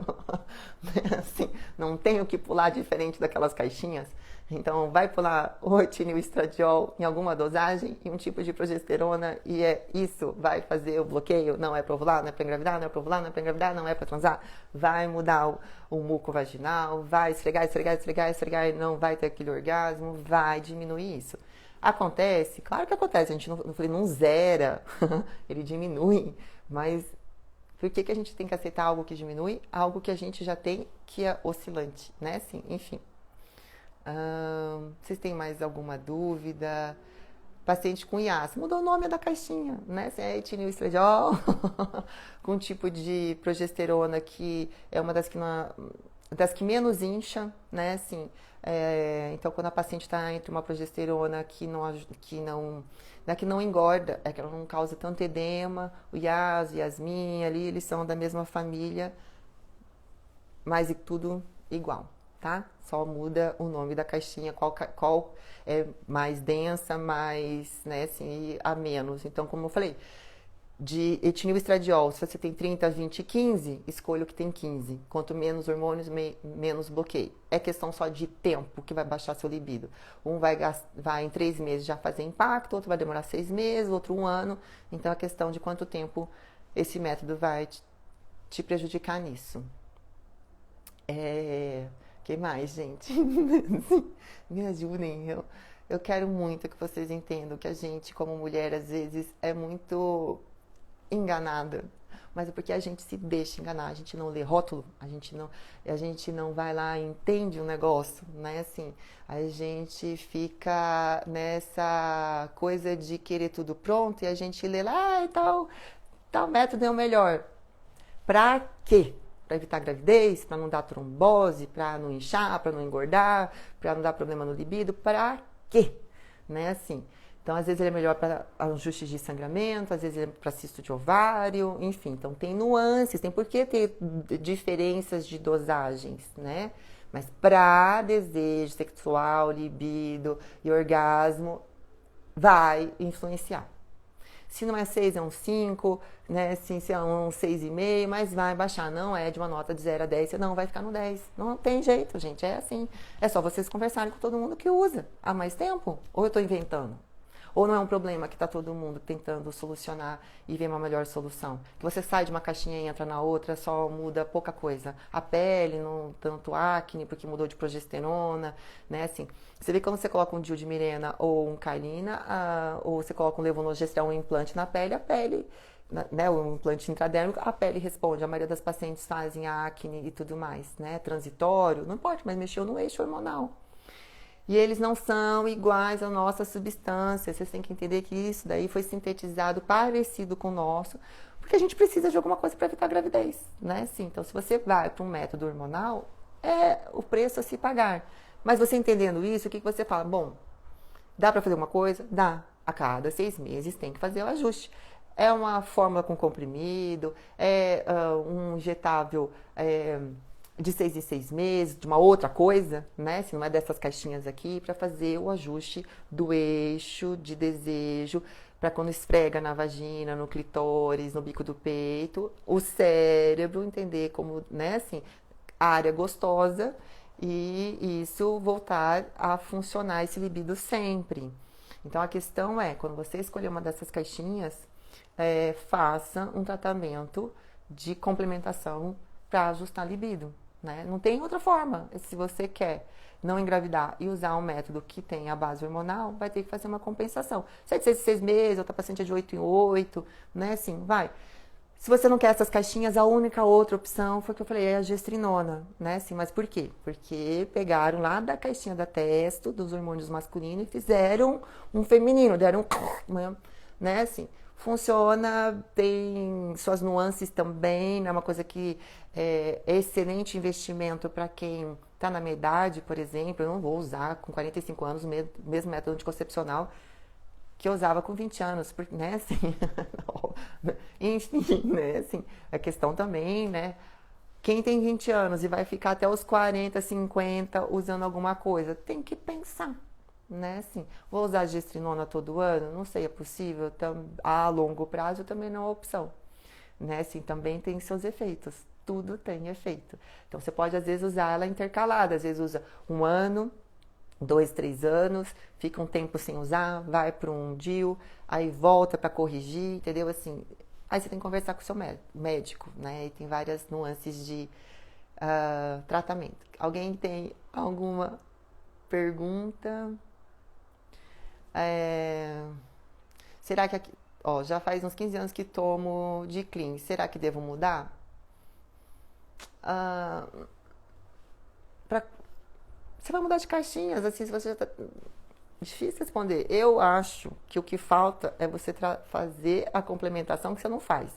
Assim, não tem o que pular diferente daquelas caixinhas. Então, vai pular o rotinil estradiol em alguma dosagem e um tipo de progesterona e isso vai fazer o bloqueio. Não é para ovular, não é para engravidar, não é para ovular, não é para engravidar, não é para transar. Vai mudar o muco vaginal, vai esfregar e não vai ter aquele orgasmo, vai diminuir isso. Acontece? Claro que acontece, a gente não zera, ele diminui, mas por que a gente tem que aceitar algo que diminui? Algo que a gente já tem que é oscilante, né? Assim, enfim. Vocês têm mais alguma dúvida? Paciente com IAS, mudou o nome da caixinha, né? Se é etilil estradiol, com um tipo de progesterona que é uma das que menos incha, né? Assim, então, quando a paciente está entre uma progesterona que não engorda, é que ela não causa tanto edema, o IAS, o Yasmin, ali, eles são da mesma família, mas tudo igual. Tá? Só muda o nome da caixinha, qual é mais densa, mais, né, assim, a menos. Então, como eu falei, de etilil estradiol, se você tem 30, 20, 15, escolha o que tem 15. Quanto menos hormônios, menos bloqueio. É questão só de tempo que vai baixar seu libido. Um vai em 3 meses já fazer impacto, outro vai demorar 6 meses, outro 1 ano. Então, é questão de quanto tempo esse método vai te prejudicar nisso. Que mais, gente? Me ajudem. Eu quero muito que vocês entendam que a gente, como mulher, às vezes é muito enganada. Mas é porque a gente se deixa enganar, a gente não lê rótulo, a gente não vai lá e entende o negócio, né? Assim, a gente fica nessa coisa de querer tudo pronto e a gente lê lá, tal método é o melhor. Pra quê? Para evitar gravidez, para não dar trombose, para não inchar, para não engordar, para não dar problema no libido, para quê? Né, assim. Então, às vezes ele é melhor para ajustes de sangramento, às vezes ele é para cisto de ovário, enfim. Então, tem nuances, tem por que ter diferenças de dosagens, né? Mas para desejo sexual, libido e orgasmo, vai influenciar. Se não é 6, é um 5, né? Se é um 6,5, mas vai baixar. Não é de uma nota de 0 a 10, não vai ficar no 10. Não tem jeito, gente. É assim. É só vocês conversarem com todo mundo que usa há mais tempo. Ou eu estou inventando? Ou não é um problema que está todo mundo tentando solucionar e ver uma melhor solução? Que você sai de uma caixinha e entra na outra, só muda pouca coisa. A pele, não tanto acne, porque mudou de progesterona, né? Assim, você vê quando você coloca um DIU de Mirena ou um Kyleena, ou você coloca um levonorgestrel, um implante na pele, a pele, né, um implante intradérmico, a pele responde. A maioria das pacientes fazem acne e tudo mais, né? Transitório, não importa, mas mexeu no eixo hormonal. E eles não são iguais à nossa substância. Vocês têm que entender que isso daí foi sintetizado parecido com o nosso, porque a gente precisa de alguma coisa para evitar a gravidez, né? Sim, então, se você vai para um método hormonal, é o preço a se pagar. Mas você entendendo isso, o que você fala? Bom, dá para fazer uma coisa? Dá. A cada 6 meses tem que fazer o ajuste. É uma fórmula com comprimido? É um injetável de 6 em 6 meses, de uma outra coisa, né? Se não é dessas caixinhas aqui, para fazer o ajuste do eixo de desejo, para quando esfrega na vagina, no clitóris, no bico do peito, o cérebro entender como, né, assim, área gostosa e isso voltar a funcionar esse libido sempre. Então a questão é, quando você escolher uma dessas caixinhas, faça um tratamento de complementação para ajustar a libido, né? Não tem outra forma. Se você quer não engravidar e usar um método que tem a base hormonal, vai ter que fazer uma compensação. Se é de 6 em 6 meses, outra paciente é de 8 em 8, né? Assim, vai. Se você não quer essas caixinhas, a única outra opção foi o que eu falei, é a gestrinona, né? Assim, mas por quê? Porque pegaram lá da caixinha da testo, dos hormônios masculinos, e fizeram um feminino, deram né? Assim, funciona, tem suas nuances também, é uma coisa que é excelente investimento para quem está na minha idade, por exemplo. Eu não vou usar com 45 anos o mesmo método anticoncepcional que eu usava com 20 anos, porque, né, assim, enfim, né, assim, a questão também, né, quem tem 20 anos e vai ficar até os 40, 50 usando alguma coisa, tem que pensar, né, assim, vou usar gestrinona todo ano? Não sei, é possível, a longo prazo também não é opção, né, assim, também tem seus efeitos, tudo tem efeito, então você pode às vezes usar ela intercalada, às vezes usa um ano, 2, 3 anos, fica um tempo sem usar, vai para um DIU, aí volta para corrigir, entendeu? Assim, aí você tem que conversar com o seu médico, né? E tem várias nuances de tratamento. Alguém tem alguma pergunta? Será que aqui, ó, já faz uns 15 anos que tomo de clean, será que devo mudar? Pra, você vai mudar de caixinhas, assim, se você já tá... Difícil responder. Eu acho que o que falta é você fazer a complementação que você não faz.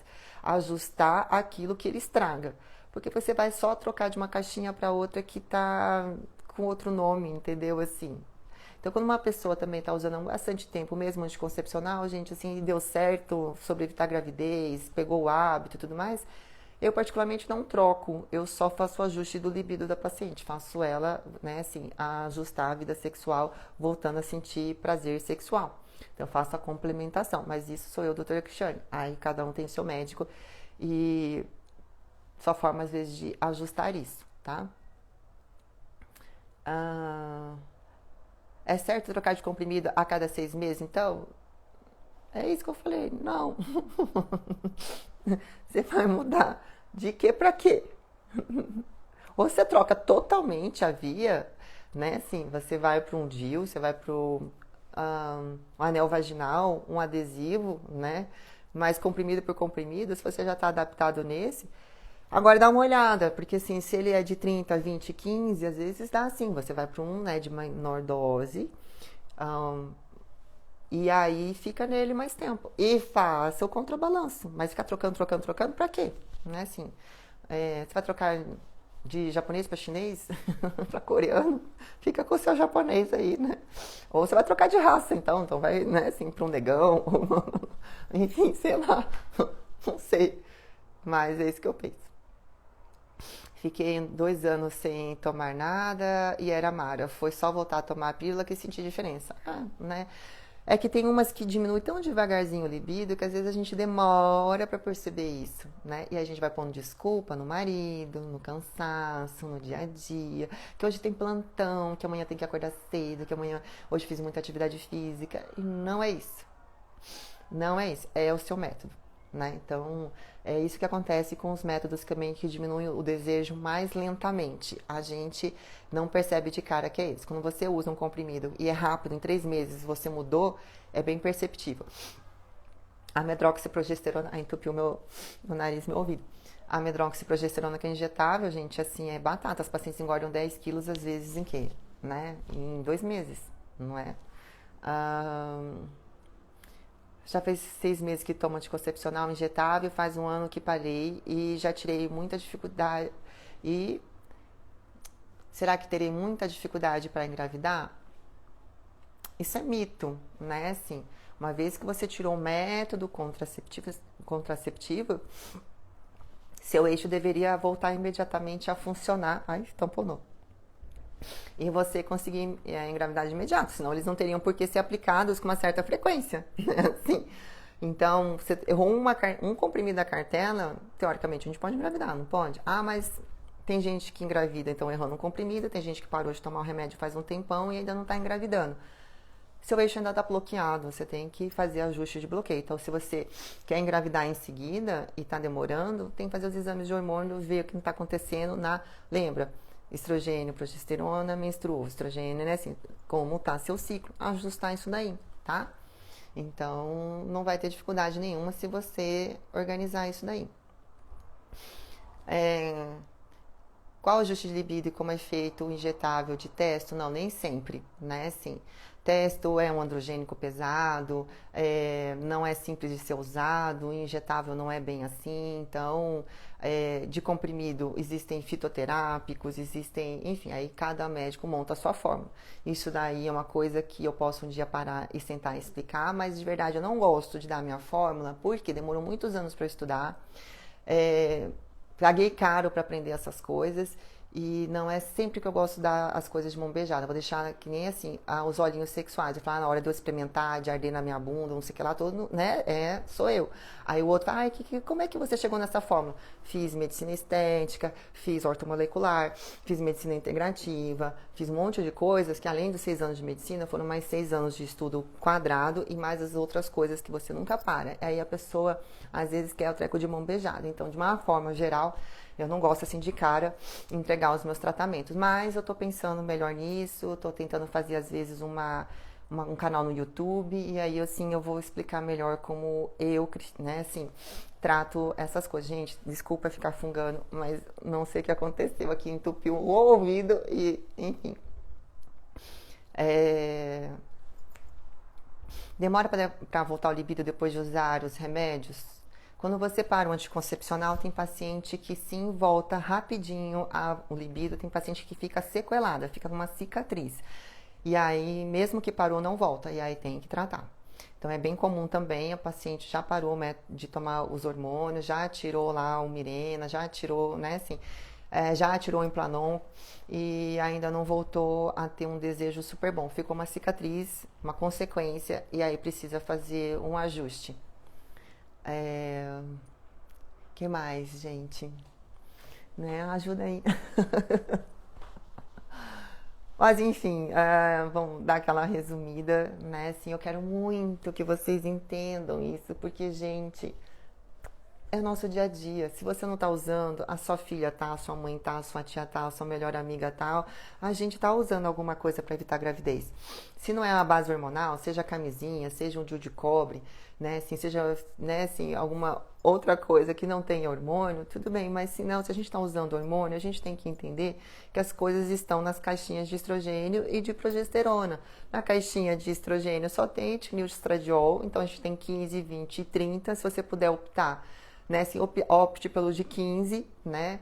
Ajustar aquilo que ele estraga. Porque você vai só trocar de uma caixinha para outra que tá com outro nome, entendeu? Assim. Então, quando uma pessoa também está usando há bastante tempo, mesmo anticoncepcional, gente, assim, deu certo sobre evitar gravidez, pegou o hábito e tudo mais, eu particularmente não troco, eu só faço o ajuste do libido da paciente, faço ela, né, assim, a ajustar a vida sexual, voltando a sentir prazer sexual. Então, eu faço a complementação, mas isso sou eu, doutora Cristiane. Aí, cada um tem seu médico e só forma, às vezes, de ajustar isso, tá? É certo trocar de comprimido a cada 6 meses, então? É isso que eu falei, não. Você vai mudar de quê para quê? Ou você troca totalmente a via, né? Assim, você vai para um DIU, você vai para um anel vaginal, um adesivo, né? Mais comprimido por comprimido, se você já está adaptado nesse. Agora dá uma olhada, porque assim, se ele é de 30, 20, 15, às vezes dá assim, você vai para um, né, de menor dose, e aí fica nele mais tempo. E faça o contrabalanço. Mas ficar trocando, trocando, trocando, pra quê? Né, assim, você vai trocar de japonês para chinês, para coreano, fica com o seu japonês aí, né? Ou você vai trocar de raça, então vai, né, assim, para um negão, enfim, sei lá, não sei. Mas é isso que eu penso. Fiquei 2 anos sem tomar nada e era Mara. Foi só voltar a tomar a pílula que senti diferença. Né? É que tem umas que diminuem tão devagarzinho o libido que às vezes a gente demora pra perceber isso, né? E a gente vai pondo desculpa no marido, no cansaço, no dia a dia, que hoje tem plantão, que amanhã tem que acordar cedo, que amanhã hoje fiz muita atividade física. E não é isso. Não é isso, é o seu método, né? Então, é isso que acontece com os métodos também que diminuem o desejo mais lentamente. A gente não percebe de cara que é isso. Quando você usa um comprimido e é rápido, em 3 meses você mudou, é bem perceptível. A medroxiprogesterona, entupiu meu nariz, meu ouvido. A medroxiprogesterona que é injetável, gente, assim, é batata. As pacientes engordam 10 quilos, às vezes, em quê? Né? Em 2 meses, não é? Já fez 6 meses que tomo anticoncepcional injetável, faz 1 ano que parei e já tirei muita dificuldade. E será que terei muita dificuldade para engravidar? Isso é mito, né? Assim, Uma vez que você tirou o método contraceptivo, seu eixo deveria voltar imediatamente a funcionar. Ai, tamponou. E você conseguir engravidar de imediato, senão eles não teriam por que ser aplicados com uma certa frequência. Assim. Então, você errou um comprimido da cartela, teoricamente a gente pode engravidar, não pode? Ah, mas tem gente que engravida, então errando um comprimido, tem gente que parou de tomar o remédio faz um tempão e ainda não está engravidando. Seu eixo ainda está bloqueado, você tem que fazer ajuste de bloqueio. Então, se você quer engravidar em seguida e está demorando, tem que fazer os exames de hormônio, ver o que está acontecendo lembra, estrogênio, progesterona, menstruou, estrogênio, né, assim, como está seu ciclo, ajustar isso daí, tá? Então, não vai ter dificuldade nenhuma se você organizar isso daí. Qual o ajuste de libido e como é feito o injetável de testo? Não, nem sempre, né? Assim, testo é um androgênico pesado, não é simples de ser usado, o injetável não é bem assim, então, de comprimido existem fitoterápicos, enfim, aí cada médico monta a sua fórmula. Isso daí é uma coisa que eu posso um dia parar e sentar e explicar, mas de verdade eu não gosto de dar a minha fórmula, porque demorou muitos anos para eu estudar, paguei caro para aprender essas coisas e não é sempre que eu gosto de dar as coisas de mão beijada. Eu vou deixar que nem assim, os olhinhos sexuais. Eu falo, na hora de eu experimentar, de arder na minha bunda, não sei o que lá, todo, né? Sou eu. Aí o outro fala, como é que você chegou nessa fórmula? Fiz medicina estética, fiz ortomolecular, fiz medicina integrativa, fiz um monte de coisas que além dos 6 anos de medicina, foram mais 6 anos de estudo quadrado e mais as outras coisas que você nunca para. Aí a pessoa, às vezes, quer o treco de mão beijada. Então, de uma forma geral, eu não gosto assim de cara entregar os meus tratamentos, mas eu tô pensando melhor nisso, tô tentando fazer às vezes um canal no YouTube e aí assim eu vou explicar melhor como eu, né, assim, trato essas coisas. Gente, desculpa ficar fungando, mas não sei o que aconteceu aqui, entupiu o ouvido e, enfim. Demora para voltar o libido depois de usar os remédios? Quando você para o anticoncepcional, tem paciente que sim volta rapidinho o libido, tem paciente que fica sequelada, fica uma cicatriz. E aí, mesmo que parou, não volta, e aí tem que tratar. Então, é bem comum também, a paciente já parou de tomar os hormônios, já tirou lá o Mirena, já tirou, né, assim, já tirou o Implanon e ainda não voltou a ter um desejo super bom. Ficou uma cicatriz, uma consequência, e aí precisa fazer um ajuste. Que mais, gente? Né? Ajuda aí. Mas enfim, vamos dar aquela resumida, né? Assim, eu quero muito que vocês entendam isso, porque, gente, é o nosso dia a dia. Se você não tá usando, a sua filha tá, a sua mãe tá, a sua tia tá, a sua melhor amiga tá, a gente tá usando alguma coisa para evitar a gravidez. Se não é a base hormonal, seja a camisinha, seja um DIU de cobre, né, assim, seja, né, assim, alguma outra coisa que não tenha hormônio, tudo bem, mas se não, se a gente está usando hormônio, a gente tem que entender que as coisas estão nas caixinhas de estrogênio e de progesterona. Na caixinha de estrogênio só tem etilil estradiol, então a gente tem 15, 20 e 30, se você puder optar, né, assim, opte pelo de 15, né,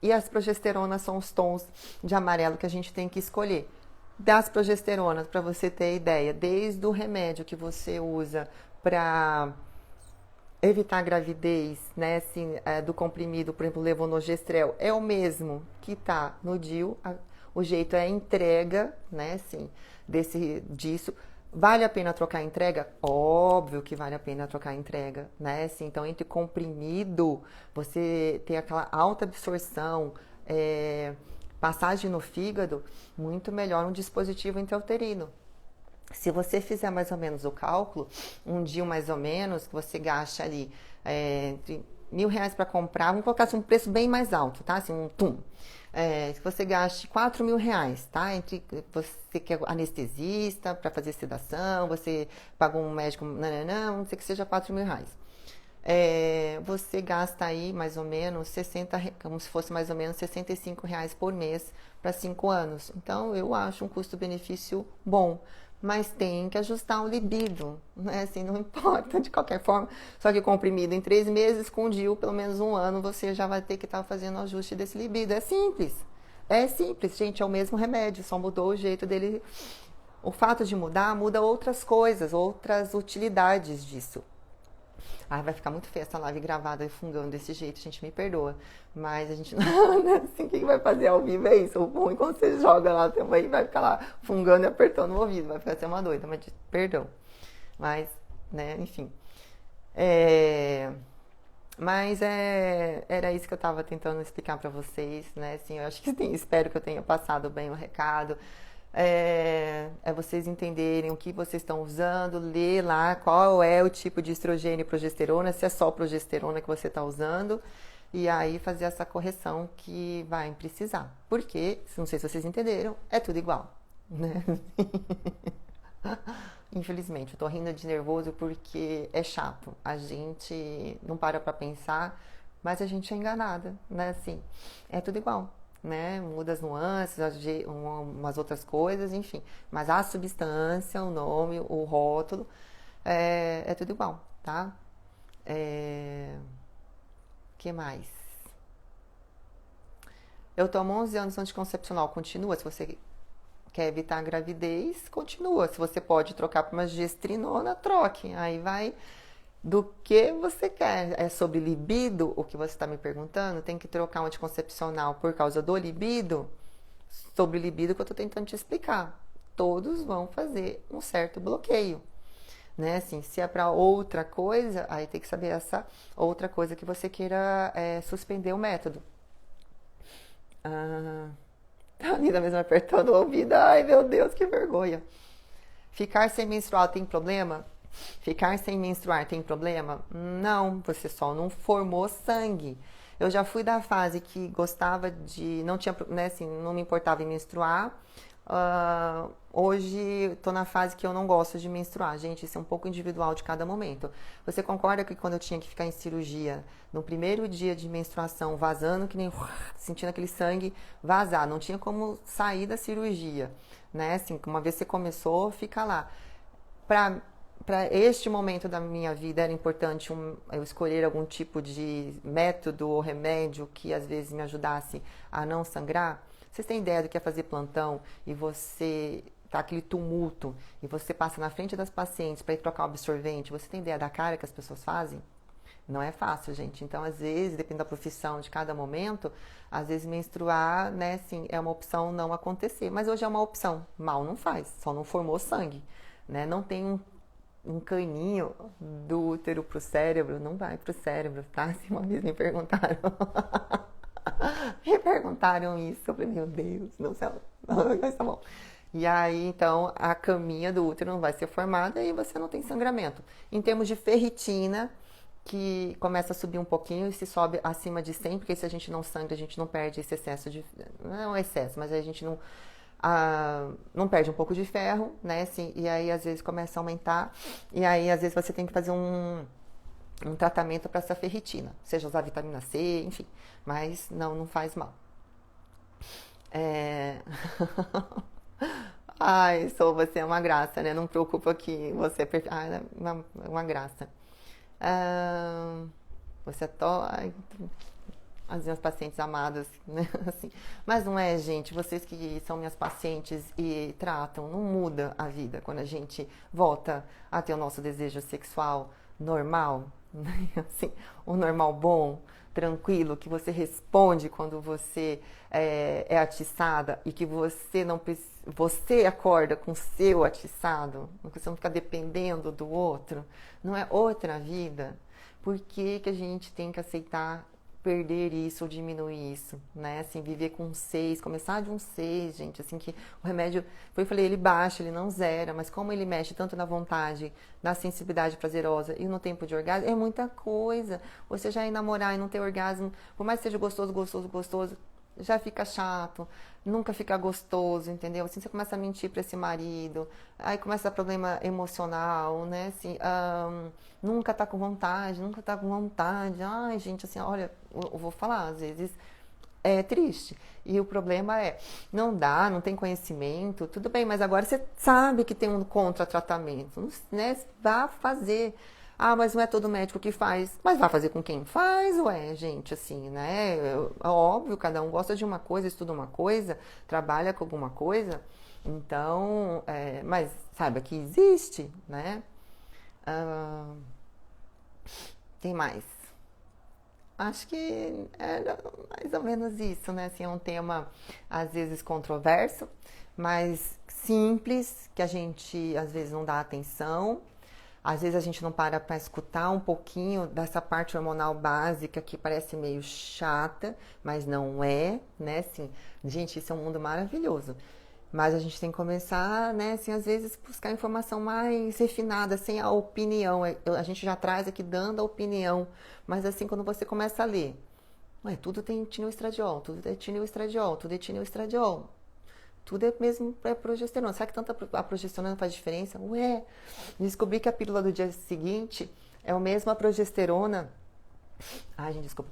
e as progesteronas são os tons de amarelo que a gente tem que escolher. Das progesteronas, para você ter ideia, desde o remédio que você usa para evitar a gravidez, né, assim, do comprimido, por exemplo, levonorgestrel, é o mesmo que está no DIU, o jeito é a entrega, né, assim, disso. Vale a pena trocar a entrega? Óbvio que vale a pena trocar a entrega, né, assim, então entre comprimido, você tem aquela alta absorção, passagem no fígado, muito melhor um dispositivo intrauterino. Se você fizer mais ou menos o cálculo, um dia mais ou menos, que você gasta ali entre R$1.000 para comprar, vamos colocar assim, um preço bem mais alto, tá? Assim, um tum. Se você gaste R$4.000, tá? Entre você que é anestesista para fazer sedação, você paga um médico, não sei que seja R$4.000. Você gasta aí mais ou menos 60, como se fosse mais ou menos R$65 por mês para 5 anos. Então, eu acho um custo-benefício bom. Mas tem que ajustar o libido, né? Assim, não importa, de qualquer forma. Só que comprimido em 3 meses, com DIU, pelo menos 1 ano, você já vai ter que estar fazendo o ajuste desse libido. É simples. É simples, gente, é o mesmo remédio, só mudou o jeito dele O fato de mudar, muda outras coisas, outras utilidades disso. Ai, vai ficar muito feia essa live gravada e fungando desse jeito, gente, me perdoa. Mas a gente não, assim, quem vai fazer ao vivo é isso. O ruim quando você joga lá também, vai ficar lá fungando e apertando o ouvido, vai ficar assim uma doida, mas perdão. Mas, né, enfim. Mas era isso que eu estava tentando explicar para vocês, né? Assim, eu acho que espero que eu tenha passado bem o recado. É vocês entenderem o que vocês estão usando, ler lá qual é o tipo de estrogênio e progesterona, se é só progesterona que você está usando, e aí fazer essa correção que vai precisar. Porque, não sei se vocês entenderam, é tudo igual, né? Infelizmente, eu tô rindo de nervoso porque é chato. A gente não para pra pensar, mas a gente é enganada, né? Assim, é tudo igual, né? Muda as nuances, umas outras coisas, enfim. Mas a substância, o nome, o rótulo, é tudo igual, tá? Que mais? Eu tomo 11 anos anticoncepcional, continua? Se você quer evitar a gravidez, continua. Se você pode trocar por uma gestrinona, troque. Aí vai do que você quer. É sobre libido o que você está me perguntando? Tem que trocar um anticoncepcional por causa do libido? Sobre libido que eu estou tentando te explicar. Todos vão fazer um certo bloqueio. Né? Assim, se é para outra coisa, aí tem que saber essa outra coisa que você queira suspender o método. A Nina mesmo apertando o ouvido. Ai, meu Deus, que vergonha. Ficar sem menstruar tem problema? Ficar sem menstruar tem problema? Não, você só não formou sangue. Eu já fui da fase que gostava de... Não tinha, né, assim, não me importava em menstruar. Hoje estou na fase que eu não gosto de menstruar. Gente, isso é um pouco individual de cada momento. Você concorda que quando eu tinha que ficar em cirurgia, no primeiro dia de menstruação, vazando, que nem sentindo aquele sangue vazar, não tinha como sair da cirurgia, né? Assim, uma vez que você começou, fica lá. Para este momento da minha vida era importante eu escolher algum tipo de método ou remédio que às vezes me ajudasse a não sangrar. Vocês têm ideia do que é fazer plantão e você tá aquele tumulto e você passa na frente das pacientes para ir trocar o absorvente? Você tem ideia da cara que as pessoas fazem? Não é fácil, gente. Então, às vezes, depende da profissão de cada momento, às vezes menstruar, né, assim, é uma opção não acontecer. Mas hoje é uma opção. Mal não faz, só não formou sangue, né? Não tem um caninho do útero pro cérebro, não vai pro cérebro, tá? Assim, uma vez me perguntaram. Me perguntaram isso, eu falei, meu Deus, não sei, mas tá bom. E aí, então, a caminha do útero não vai ser formada e você não tem sangramento. Em termos de ferritina, que começa a subir um pouquinho e se sobe acima de 100, porque se a gente não sangra, a gente não perde esse excesso de... Não é um excesso, mas a gente não perde um pouco de ferro, né? Assim, e aí, às vezes, começa a aumentar. E aí, às vezes, você tem que fazer um tratamento para essa ferritina, seja usar vitamina C, enfim, mas não faz mal. Ai, você é uma graça, né? Não preocupa que você é perfeita. Ai, é uma graça. Você é Ai, as minhas pacientes amadas, né? Assim. Mas não é, gente, vocês que são minhas pacientes e tratam, não muda a vida quando a gente volta a ter o nosso desejo sexual normal, né? Assim, um normal bom, tranquilo, que você responde quando você é atiçada e que você não você acorda com o seu atiçado, você não fica dependendo do outro, não é outra vida. Por que a gente tem que aceitar perder isso ou diminuir isso, né? Assim, viver com 6, começar de um 6, gente, assim, que o remédio, eu falei, ele baixa, ele não zera, mas como ele mexe tanto na vontade, na sensibilidade prazerosa e no tempo de orgasmo, é muita coisa. Você já ir namorar e não ter orgasmo, por mais que seja gostoso, já fica chato, nunca fica gostoso, entendeu? Assim, você começa a mentir para esse marido, aí começa problema emocional, né? Assim, nunca tá com vontade. Ai, gente, assim, olha, eu vou falar, às vezes é triste. E o problema é, não dá, não tem conhecimento, tudo bem, mas agora você sabe que tem um contra-tratamento, né? Vá fazer. Ah, mas não é todo médico que faz. Mas vai fazer com quem faz, ué, gente, assim, né? É óbvio, cada um gosta de uma coisa, estuda uma coisa, trabalha com alguma coisa. Então, mas saiba que existe, né? Ah, tem mais. Acho que era mais ou menos isso, né? Assim, é um tema às vezes controverso, mas simples, que a gente às vezes não dá atenção, às vezes a gente não para escutar um pouquinho dessa parte hormonal básica que parece meio chata, mas não é, né? Assim, gente, isso é um mundo maravilhoso. Mas a gente tem que começar, né, assim, às vezes buscar informação mais refinada, sem a opinião. A gente já traz aqui dando a opinião, mas assim, quando você começa a ler, ué, tudo tem estradiol, tudo é estradiol, tudo é estradiol, tudo é mesmo progesterona. Será que tanta a progesterona faz diferença? Ué, descobri que a pílula do dia seguinte é a mesma progesterona, ai, gente, desculpa,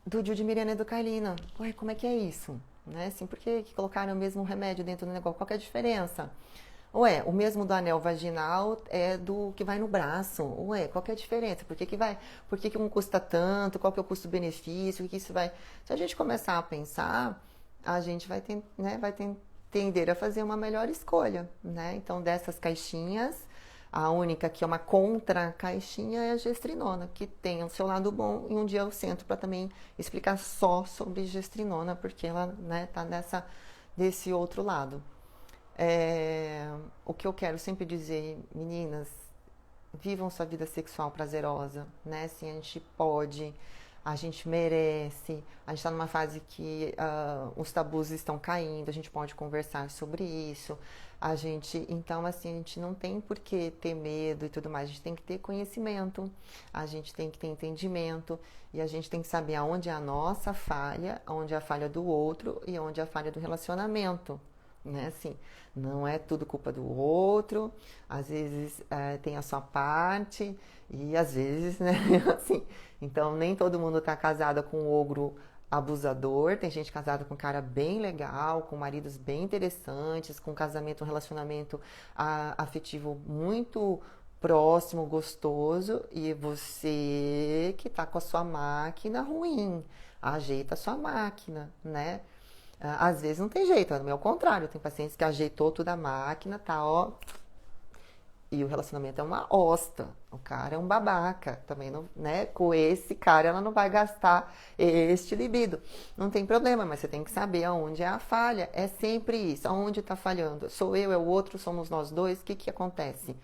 do Dildimiriana e do Carlina. Ué, como é que é isso? Né? Assim, por que colocaram o mesmo remédio dentro do negócio? Qual que é a diferença? Ué, o mesmo do anel vaginal é do que vai no braço. Ué, qual que é a diferença? Por que um custa tanto? Qual que é o custo-benefício? O que isso vai... Se a gente começar a pensar, a gente vai tender a fazer uma melhor escolha, né? Então, dessas caixinhas, a única que é uma contra-caixinha é a gestrinona, que tem o seu lado bom, e um dia eu sento para também explicar só sobre gestrinona, porque ela, né, tá desse outro lado. O que eu quero sempre dizer, meninas, vivam sua vida sexual prazerosa, né? Assim, a gente pode, a gente merece, a gente está numa fase que os tabus estão caindo, a gente pode conversar sobre isso, então assim, a gente não tem por que ter medo e tudo mais, a gente tem que ter conhecimento, a gente tem que ter entendimento e a gente tem que saber aonde é a nossa falha, aonde é a falha do outro e onde é a falha do relacionamento. Né? Assim, não é tudo culpa do outro, às vezes tem a sua parte e às vezes, né, assim, então nem todo mundo tá casada com um ogro abusador, tem gente casada com um cara bem legal, com maridos bem interessantes, com um relacionamento afetivo muito próximo, gostoso, e você que tá com a sua máquina ruim, ajeita a sua máquina, né? Às vezes não tem jeito, é o contrário. Tem pacientes que ajeitou toda a máquina, tá, ó. E o relacionamento é uma hosta. O cara é um babaca. Também não, né? Com esse cara ela não vai gastar este libido. Não tem problema, mas você tem que saber aonde é a falha. É sempre isso. Aonde tá falhando? Sou eu, é o outro, somos nós dois. O que acontece?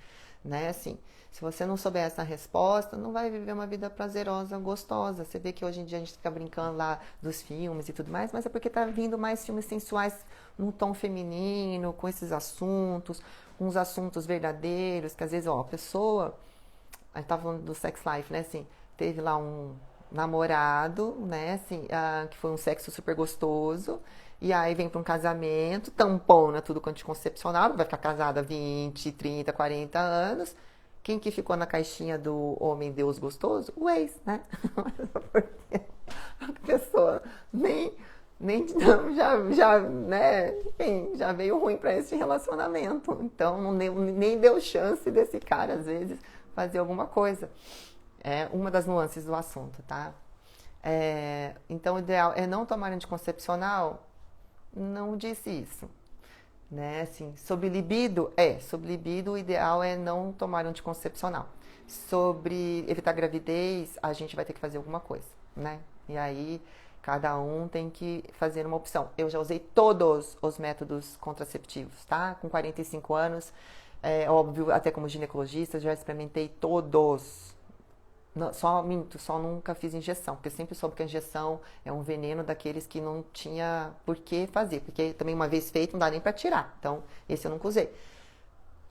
Né? Assim, se você não souber essa resposta, não vai viver uma vida prazerosa, gostosa. Você vê que hoje em dia a gente fica brincando lá dos filmes e tudo mais, mas é porque tá vindo mais filmes sensuais num tom feminino, com esses assuntos, com uns assuntos verdadeiros, que às vezes, ó, a pessoa, a gente tava falando do sex life, né, assim, teve lá um namorado, né, assim, que foi um sexo super gostoso, e aí vem para um casamento, tampona tudo com anticoncepcional, vai ficar casada há 20, 30, 40 anos. Quem que ficou na caixinha do homem Deus gostoso? O ex, né? Porque a pessoa nem né? Enfim, já veio ruim para esse relacionamento. Então, nem deu chance desse cara, às vezes, fazer alguma coisa. É uma das nuances do assunto, tá? Então, o ideal é não tomar anticoncepcional. Não disse isso, né? Assim, sobre libido, o ideal é não tomar anticoncepcional. Sobre evitar gravidez, a gente vai ter que fazer alguma coisa, né? E aí, cada um tem que fazer uma opção. Eu já usei todos os métodos contraceptivos, tá? Com 45 anos, óbvio, até como ginecologista, já experimentei todos. Não, só nunca fiz injeção, porque eu sempre soube que a injeção é um veneno daqueles que não tinha por que fazer, porque também uma vez feito não dá nem pra tirar, então esse eu nunca usei.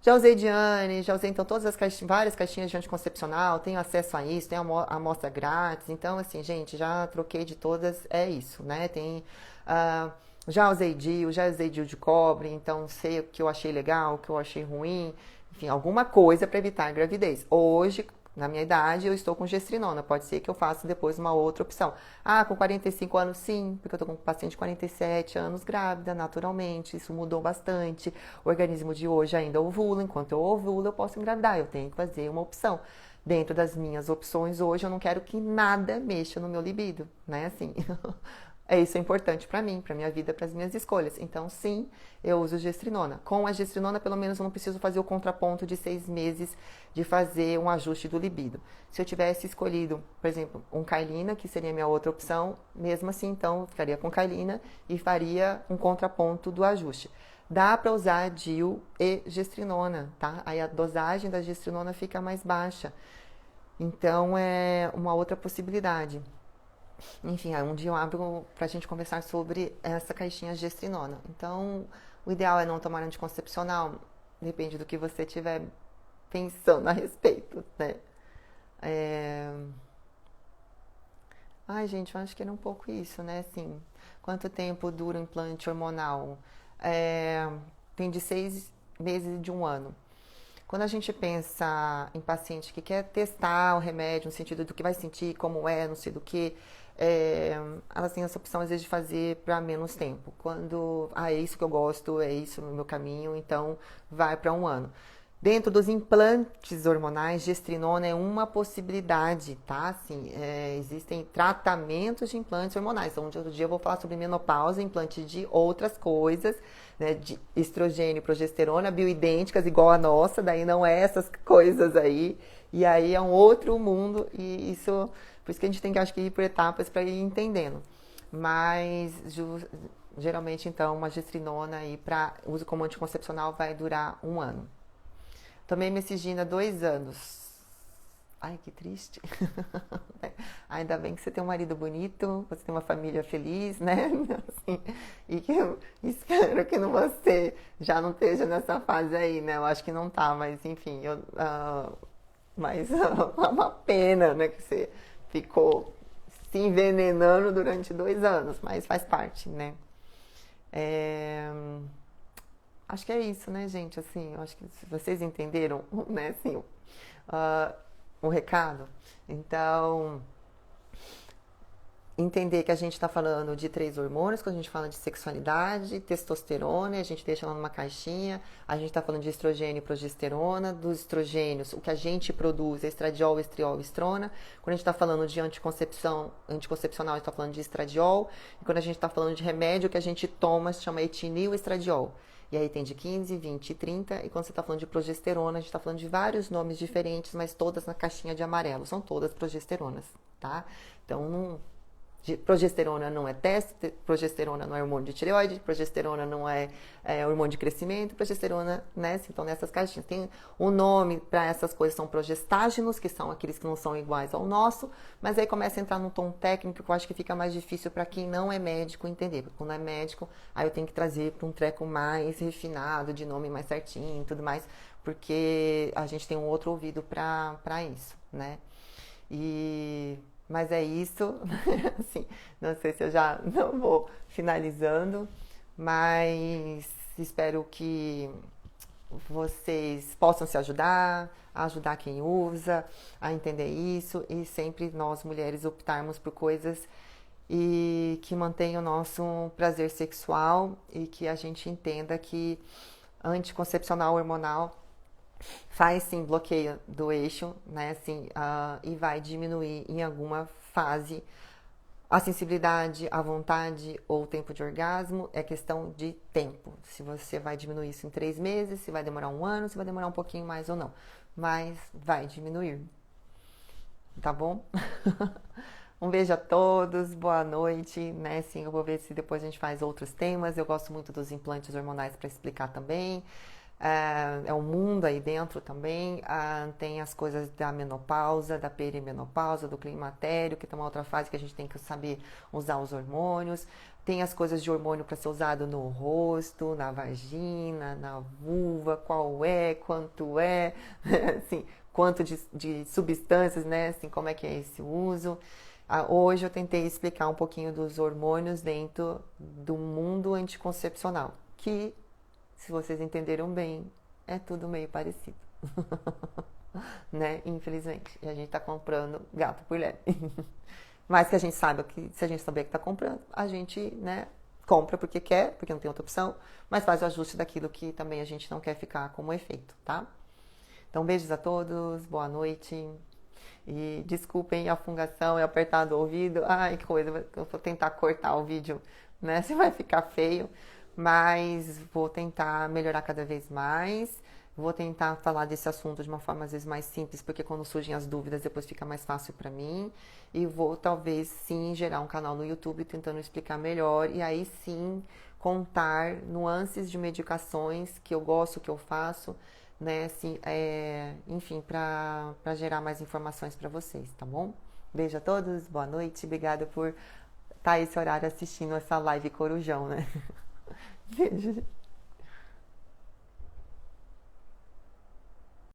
Já usei Diane, já usei então todas as várias caixinhas de anticoncepcional, tenho acesso a isso, tenho amostra grátis, então assim, gente, já troquei de todas, é isso, né? Já usei DIU, já usei DIU de cobre, então sei o que eu achei legal, o que eu achei ruim, enfim, alguma coisa para evitar a gravidez. Hoje, na minha idade, eu estou com gestrinona. Pode ser que eu faça depois uma outra opção. Com 45 anos, sim, porque eu estou com um paciente de 47 anos grávida, naturalmente. Isso mudou bastante. O organismo de hoje ainda ovula. Enquanto eu ovulo, eu posso engravidar. Eu tenho que fazer uma opção. Dentro das minhas opções hoje, eu não quero que nada mexa no meu libido, né? Assim, Isso é importante para mim, para minha vida, para as minhas escolhas. Então, sim, eu uso gestrinona. Com a gestrinona, pelo menos, eu não preciso fazer o contraponto de 6 meses de fazer um ajuste do libido. Se eu tivesse escolhido, por exemplo, um Cailina, que seria a minha outra opção, mesmo assim, então, eu ficaria com Cailina e faria um contraponto do ajuste. Dá para usar DIU e gestrinona, tá? Aí a dosagem da gestrinona fica mais baixa. Então, é uma outra possibilidade. Enfim, um dia eu abro pra gente conversar sobre essa caixinha gestrinona. Então, o ideal é não tomar anticoncepcional, depende do que você estiver pensando a respeito, né? É... Ai, gente, eu acho que era um pouco isso, né? Assim, quanto tempo dura o implante hormonal? Tem de 6 meses e de 1 ano. Quando a gente pensa em paciente que quer testar o remédio no sentido do que vai sentir, como é, não sei do que, elas têm essa opção às vezes de fazer para menos tempo. Quando, é isso que eu gosto, é isso no meu caminho, então vai para 1 ano. Dentro dos implantes hormonais, gestrinona é uma possibilidade, tá? Assim, existem tratamentos de implantes hormonais. Então, outro dia eu vou falar sobre menopausa, implante de outras coisas, né? De estrogênio e progesterona, bioidênticas, igual a nossa, daí não é essas coisas aí. E aí é um outro mundo, e isso, por isso que a gente tem que, acho que, ir por etapas para ir entendendo. Mas, geralmente, então, uma gestrinona aí para uso como anticoncepcional vai durar 1 ano. Tomei Messigina 2 anos. Ai, que triste. Ainda bem que você tem um marido bonito, você tem uma família feliz, né? Assim, e que eu espero que você já não esteja nessa fase aí, né? Eu acho que não tá, mas enfim, mas é uma pena, né? Que você ficou se envenenando durante 2 anos, mas faz parte, né? Acho que é isso, né, gente? Assim, eu acho que vocês entenderam, né, assim, o recado. Então, entender que a gente está falando de 3 hormônios, quando a gente fala de sexualidade, testosterona, a gente deixa ela numa caixinha, a gente está falando de estrogênio e progesterona, dos estrogênios, o que a gente produz é estradiol, estriol, estrona. Quando a gente está falando de anticoncepcional, a gente está falando de estradiol, e quando a gente está falando de remédio, o que a gente toma se chama etinil estradiol. E aí tem de 15, 20 e 30, e quando você está falando de progesterona, a gente está falando de vários nomes diferentes, mas todas na caixinha de amarelo, são todas progesteronas, tá? Então, progesterona não é teste, progesterona não é hormônio de tireoide, progesterona não é hormônio de crescimento, progesterona, né? Então, nessas caixinhas tem um nome para essas coisas, são progestágenos, que são aqueles que não são iguais ao nosso, mas aí começa a entrar num tom técnico que eu acho que fica mais difícil para quem não é médico entender, porque quando é médico, aí eu tenho que trazer para um treco mais refinado, de nome mais certinho e tudo mais, porque a gente tem um outro ouvido para isso, né? Mas é isso, assim, não sei se eu já não vou finalizando, mas espero que vocês possam se ajudar, a ajudar quem usa, a entender isso e sempre nós mulheres optarmos por coisas e que mantenham o nosso prazer sexual e que a gente entenda que anticoncepcional hormonal faz sim bloqueio do eixo, né, assim, e vai diminuir em alguma fase a sensibilidade, a vontade ou o tempo de orgasmo. É questão de tempo. Se você vai diminuir isso em 3 meses, se vai demorar 1 ano, se vai demorar um pouquinho mais ou não. Mas vai diminuir. Tá bom? Um beijo a todos, boa noite, né? Sim, eu vou ver se depois a gente faz outros temas. Eu gosto muito dos implantes hormonais para explicar também. É um mundo aí dentro também. Tem as coisas da menopausa, da perimenopausa, do climatério, que é uma outra fase que a gente tem que saber usar os hormônios. Tem as coisas de hormônio para ser usado no rosto, na vagina, na vulva, qual é, quanto é, assim, quanto de substâncias, né? Assim, como é que é esse uso. Hoje eu tentei explicar um pouquinho dos hormônios dentro do mundo anticoncepcional, que, se vocês entenderam bem, é tudo meio parecido, né? Infelizmente. E a gente tá comprando gato por lebre. Mas que a gente saiba que, se a gente souber que tá comprando, a gente, né, compra porque quer, porque não tem outra opção, mas faz o ajuste daquilo que também a gente não quer ficar como efeito, tá? Então, beijos a todos, boa noite. E desculpem a fungação e apertar do ouvido. Ai, que coisa, eu vou tentar cortar o vídeo, né? Se vai ficar feio, mas vou tentar melhorar cada vez mais. Vou tentar falar desse assunto de uma forma às vezes mais simples, porque quando surgem as dúvidas depois fica mais fácil para mim. E vou talvez sim gerar um canal no YouTube tentando explicar melhor e aí sim contar nuances de medicações que eu gosto, que eu faço, né? Assim, enfim, para gerar mais informações para vocês, tá bom? Beijo a todos, boa noite, obrigada por estar esse horário assistindo essa live Corujão, né? Beijo.